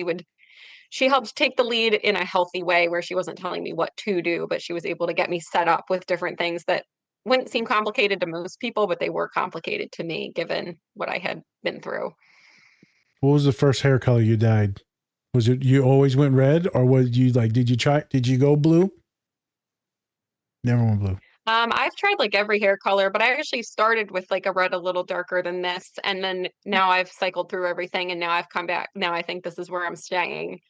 she helped take the lead in a healthy way where she wasn't telling me what to do, but she was able to get me set up with different things that wouldn't seem complicated to most people, but they were complicated to me given what I had been through. What was the first hair color you dyed? Was it you always went red, or did you go blue? Never went blue. I've tried like every hair color, but I actually started with like a red a little darker than this. And then now I've cycled through everything, and now I've come back. Now I think this is where I'm staying.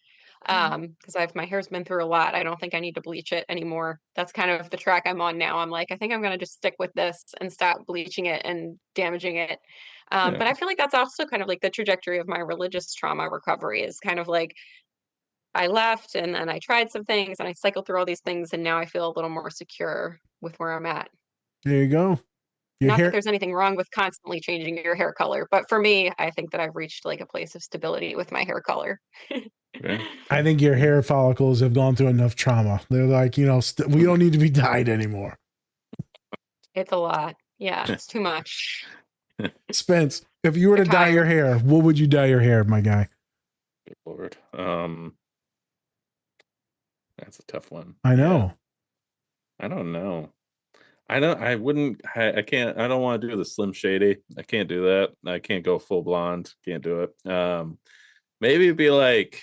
Because my hair's been through a lot. I don't think I need to bleach it anymore. That's kind of the track I'm on now. I'm like, I think I'm going to just stick with this and stop bleaching it and damaging it. But I feel like that's also kind of like the trajectory of my religious trauma recovery is kind of like I left and then I tried some things and I cycled through all these things, and now I feel a little more secure with where I'm at. There you go. Not that there's anything wrong with constantly changing your hair color, but for me, I think that I've reached like a place of stability with my hair color. I think your hair follicles have gone through enough trauma. They're like, we don't need to be dyed anymore. It's a lot. Yeah, it's too much. Spence, if you were to dye your hair, what would you dye your hair, my guy? Good Lord. That's a tough one. I know. I don't know. I don't want to do the Slim Shady. I can't do that. I can't go full blonde. Can't do it. Maybe it'd be like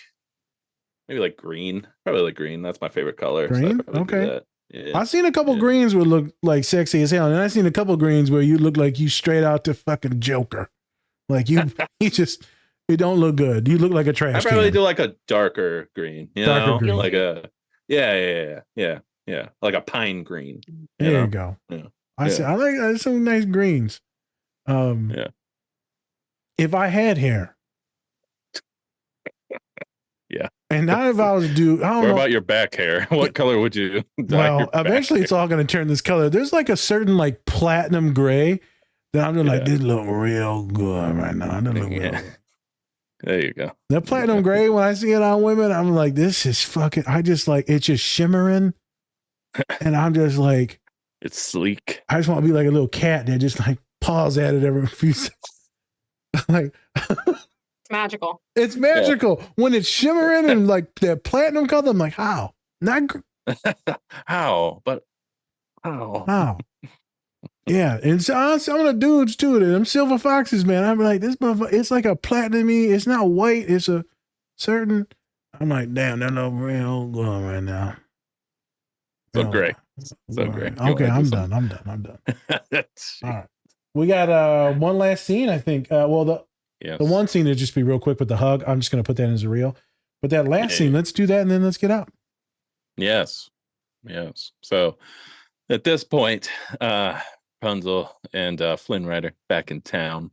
green. Probably like green. That's my favorite color. Green? So okay. Yeah. I've seen a couple greens would look like sexy as hell, and I've seen a couple greens where you look like you straight out to fucking Joker. Like you just It don't look good. You look like a trash I probably can. do like a darker green, Darker green. like a yeah, like a pine green. There you go. Yeah. I said I like some nice greens. Yeah. If I had hair. Yeah. And not if I was I don't know. What about your back hair? What color would you dye Well, your back eventually hair? it's all going to turn this color. There's like a certain like platinum gray that I'm just like, this look real good right now. It look real good. There you go. That platinum gray, when I see it on women, I'm like, this is fucking, I just like, it's just shimmering. And I'm just like, it's sleek. I just want to be like a little cat that just like paws at it every few seconds. Like, It's magical. It's magical. Yeah. When it's shimmering and like that platinum color, I'm like, how? Not how? But how? How? Yeah, and so some of the dudes too, them silver foxes, man. I'm like, this motherfucker, it's like a platinum-y. It's not white. It's a certain. I'm like, damn, that look real good right now. So great. So great. Okay, I'm done. All right. We got one last scene, I think. The one scene to just be real quick with the hug. I'm just gonna put that in as a reel. But that last scene, let's do that and then let's get out. Yes. So at this point, Rapunzel and Flynn Rider back in town.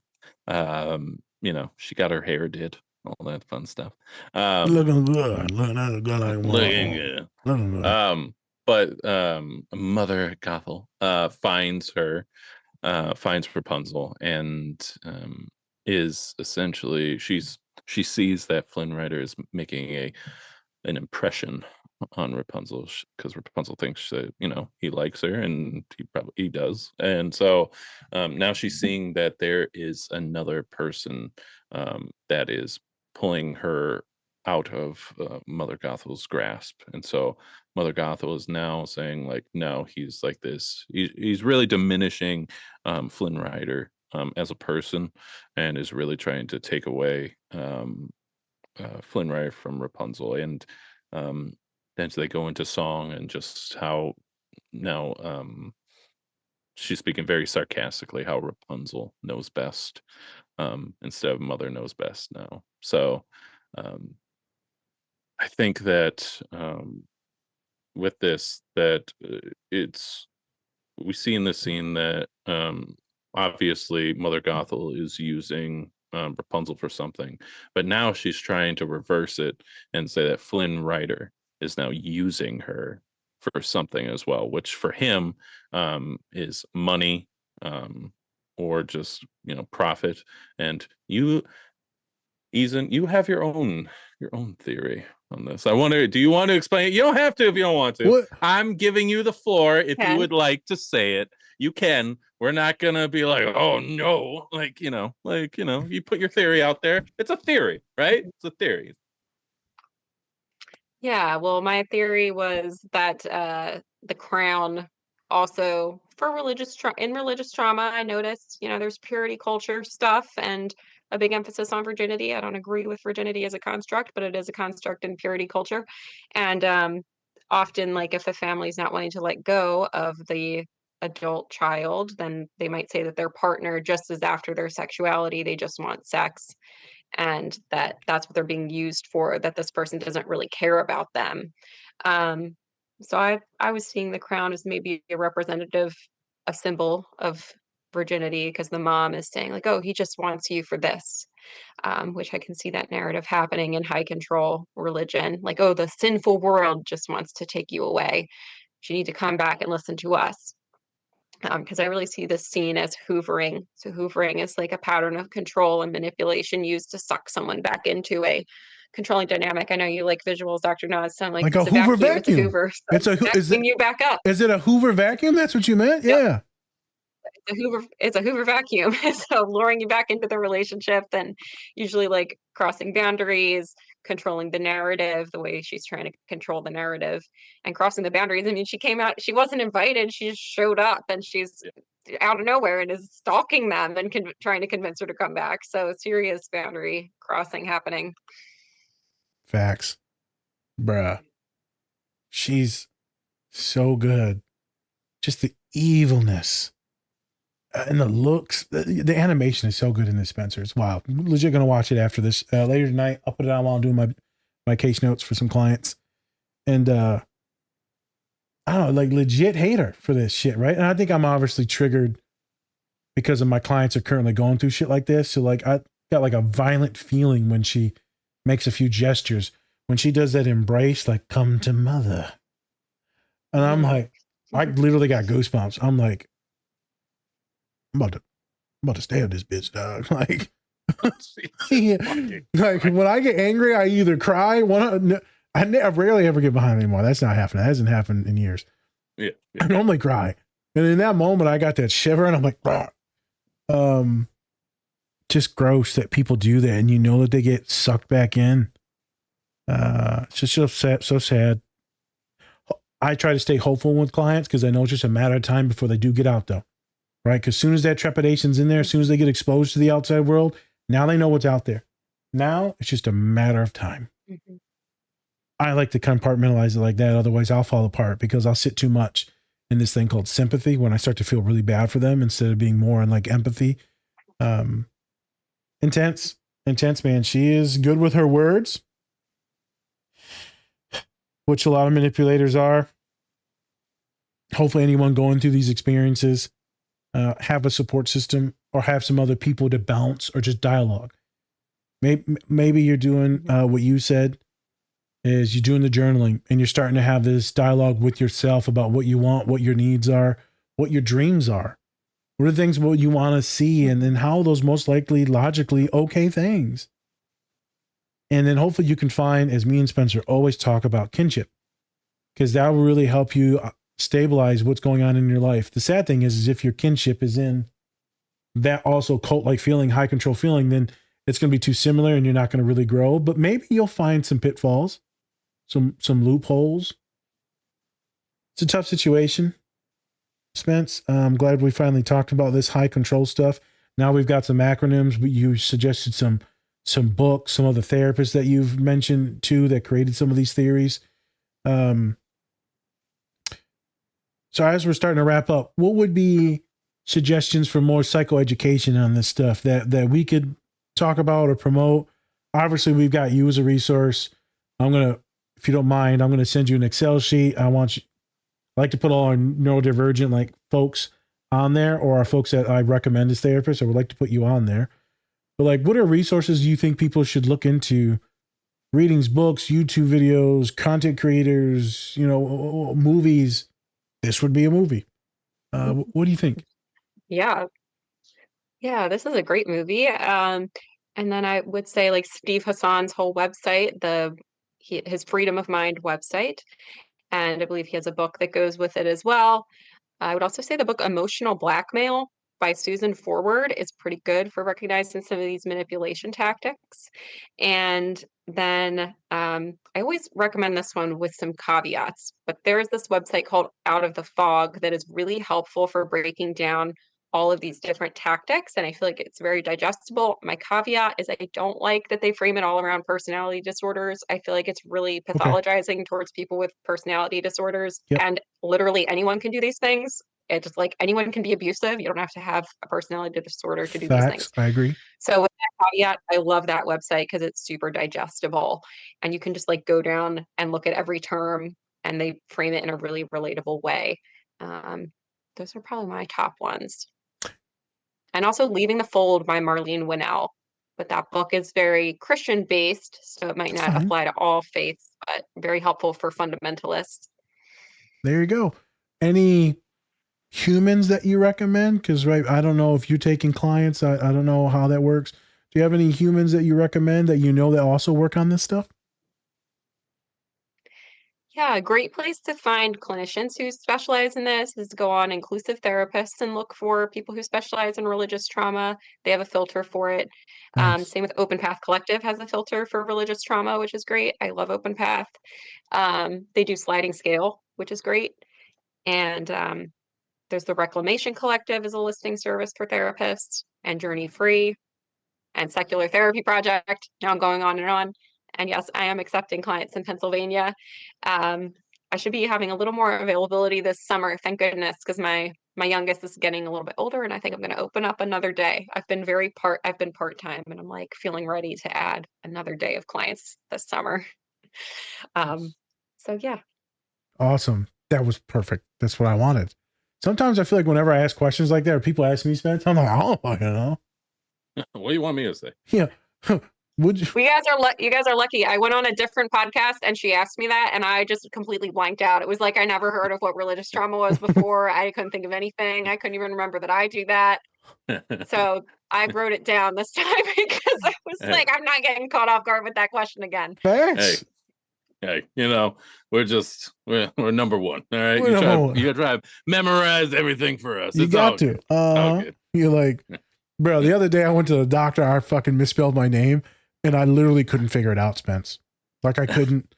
She got her hair did, all that fun stuff. Looking good. Looking good. But Mother Gothel finds Rapunzel and is essentially she sees that Flynn Rider is making an impression on Rapunzel because Rapunzel thinks that he likes her, and he does. And so now she's seeing that there is another person that is pulling her out of Mother Gothel's grasp. And so Mother Gothel is now saying like, no, he's like this. He's really diminishing Flynn Rider as a person, and is really trying to take away Flynn Rider from Rapunzel. And then they go into song and just how now she's speaking very sarcastically how Rapunzel knows best instead of Mother knows best now. So I think that with this, that we see in this scene that obviously Mother Gothel is using Rapunzel for something, but now she's trying to reverse it and say that Flynn Rider is now using her for something as well, which for him is money or just profit. And you, Easin, you have your own theory on this. Do you want to explain it? You don't have to if you don't want to. What? I'm giving you the floor. If you would like to say it, you can. We're not gonna be like, oh no, you put your theory out there. It's a theory, right? It's a theory. Yeah, well, my theory was that the crown also for religious trauma, I noticed, there's purity culture stuff and a big emphasis on virginity. I don't agree with virginity as a construct, but it is a construct in purity culture. And often, like, if a family's not wanting to let go of the adult child, then they might say that their partner just is after their sexuality. They just want sex. And that's what they're being used for, that this person doesn't really care about them. So I was seeing the crown as maybe a symbol of virginity, because the mom is saying like, oh, he just wants you for this, which I can see that narrative happening in high control religion. Like, oh, the sinful world just wants to take you away. You need to come back and listen to us. Because I really see this scene as hoovering. So hoovering is like a pattern of control and manipulation used to suck someone back into a controlling dynamic. I know you like visuals, Dr. Nas. Sound like a Hoover vacuum. It's a Hoover. So is it you back up? Is it a Hoover vacuum? That's what you meant? Yep. Yeah. It's a Hoover vacuum. So luring you back into the relationship, then usually like crossing boundaries, controlling the narrative, the way she's trying to control the narrative and crossing the boundaries. I mean, she came out, she wasn't invited, she just showed up and she's out of nowhere and is stalking them and trying to convince her to come back. So serious boundary crossing happening. Facts. Bruh. She's so good. Just the evilness. and the looks, the animation is so good in this, Spencer. It's wild. I'm legit gonna watch it after this later tonight. I'll put it on while I'm doing my case notes for some clients, and I don't know, like legit hater for this shit, right? And I think I'm obviously triggered because of my clients are currently going through shit like this. So like I got like a violent feeling when she makes a few gestures, when she does that embrace, like come to mother, and I'm like, I literally got goosebumps. I'm like, I'm about to stab this bitch, dog. Like, like when I get angry, I either cry. I rarely ever get behind anymore. That's not happening. That hasn't happened in years. Yeah. I normally cry, and in that moment, I got that shiver, and I'm like, just gross that people do that, and you know that they get sucked back in. It's just so sad. So sad. I try to stay hopeful with clients because I know it's just a matter of time before they do get out, though. Right? Because as soon as that trepidation's in there, as soon as they get exposed to the outside world, now they know what's out there. Now it's just a matter of time. Mm-hmm. I like to compartmentalize it like that. Otherwise, I'll fall apart because I'll sit too much in this thing called sympathy when I start to feel really bad for them instead of being more in like empathy. Intense, man. She is good with her words, which a lot of manipulators are. Hopefully anyone going through these experiences have a support system or have some other people to bounce or just dialogue. Maybe you're doing what you said is you're doing the journaling and you're starting to have this dialogue with yourself about what you want, what your needs are, what your dreams are. What are the things what you want to see, and then how those most likely logically okay things. And then hopefully you can find, as me and Spencer always talk about, kinship, because that will really help you stabilize what's going on in your life. The sad thing is if your kinship is in that also cult-like feeling, high control feeling, then it's going to be too similar and you're not going to really grow. But maybe you'll find some pitfalls, some loopholes. It's a tough situation, Spence. I'm glad we finally talked about this high control stuff. Now we've got some acronyms, but you suggested some books, some of the therapists that you've mentioned too that created some of these theories. So as we're starting to wrap up, what would be suggestions for more psychoeducation on this stuff that we could talk about or promote? Obviously, we've got you as a resource. If you don't mind, I'm gonna send you an Excel sheet. I like to put all our neurodivergent like folks on there, or our folks that I recommend as therapists. I would like to put you on there. But like, what are resources you think people should look into? Readings, books, YouTube videos, content creators, movies. This would be a movie. What do you think? Yeah, this is a great movie. And then I would say like Steve Hassan's whole website, his Freedom of Mind website. And I believe he has a book that goes with it as well. I would also say the book Emotional Blackmail by Susan Forward is pretty good for recognizing some of these manipulation tactics. And then I always recommend this one with some caveats, but there's this website called Out of the Fog that is really helpful for breaking down all of these different tactics, and I feel like it's very digestible. My caveat is I don't like that they frame it all around personality disorders. I feel like it's really pathologizing towards people with personality disorders. Yep. And literally anyone can do these things. It's just like anyone can be abusive. You don't have to have a personality disorder to do these things. I agree. So with that caveat, I love that website because it's super digestible, and you can just like go down and look at every term, and they frame it in a really relatable way. Those are probably my top ones. And also Leaving the Fold by Marlene Winnell. But that book is very Christian based, so it might not apply to all faiths, but very helpful for fundamentalists. There you go. Any humans that you recommend? Because I don't know if you're taking clients. I don't know how that works. Do you have any humans that you recommend that that also work on this stuff? Yeah, a great place to find clinicians who specialize in this is to go on Inclusive Therapists and look for people who specialize in religious trauma. They have a filter for it. Nice. Same with Open Path Collective has a filter for religious trauma, which is great. I love Open Path. They do sliding scale, which is great. And there's the Reclamation Collective is a listing service for therapists, and Journey Free and Secular Therapy Project. Now I'm going on and on. And yes, I am accepting clients in Pennsylvania. I should be having a little more availability this summer, thank goodness, because my my youngest is getting a little bit older, and I think I'm going to open up another day. I've been part-time, and I'm like feeling ready to add another day of clients this summer. So yeah. Awesome. That was perfect. That's what I wanted. Sometimes I feel like whenever I ask questions like that, or people ask me, Spence, I'm like, I don't fucking know. What do you want me to say? Yeah. Would you? You guys are lucky. I went on a different podcast and she asked me that, and I just completely blanked out. It was like I never heard of what religious trauma was before. I couldn't think of anything. I couldn't even remember that I do that. So I wrote it down this time because I was like, I'm not getting caught off guard with that question again. Thanks. Hey, we're number one. All right. We're You try to memorize everything for us. You It's got all to. good. All good. You're like, bro, the other day I went to the doctor. I fucking misspelled my name and I literally couldn't figure it out, Spence. Like I couldn't.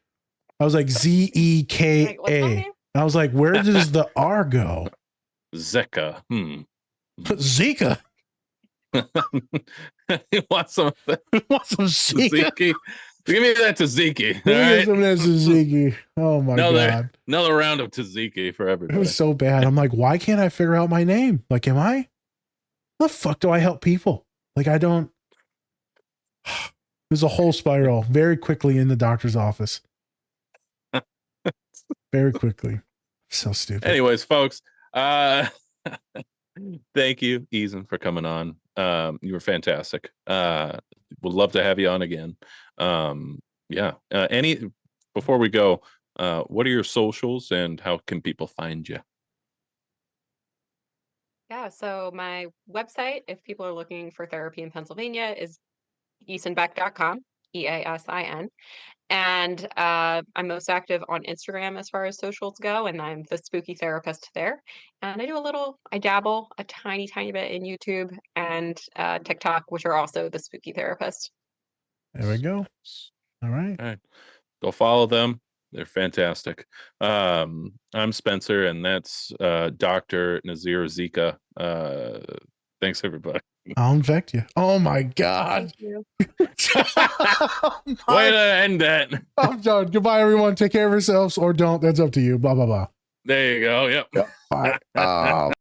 I was like Zeka. Like, what's my name? I was like, where does the R go? Zeka. Zika. You want some Zika? Zeke? Give me that taziki. All right. Some of that tzatziki. Oh my god. Another round of tzatziki for everybody. It was so bad. I'm like, why can't I figure out my name? Like, the fuck do I help people? Like, I don't. There's a whole spiral very quickly in the doctor's office. Very quickly. So stupid. Anyways, folks, thank you, Easin, for coming on. You were fantastic. Would love to have you on again. Before we go, what are your socials and how can people find you? Yeah, so my website, if people are looking for therapy in Pennsylvania, is easinbeck.com, EASIN. And I'm most active on Instagram as far as socials go, and I'm the spooky therapist there. And I dabble a tiny bit in YouTube and TikTok, which are also the spooky therapist. There we go. All right. Go follow them. They're fantastic. I'm Spencer, and that's Dr. Nazir Zika. Thanks, everybody. I'll infect you. Oh my god. Thank you. Way to end that. I'm done. Goodbye, everyone. Take care of yourselves or don't. That's up to you. Blah, blah, blah. There you go. Yep. Bye.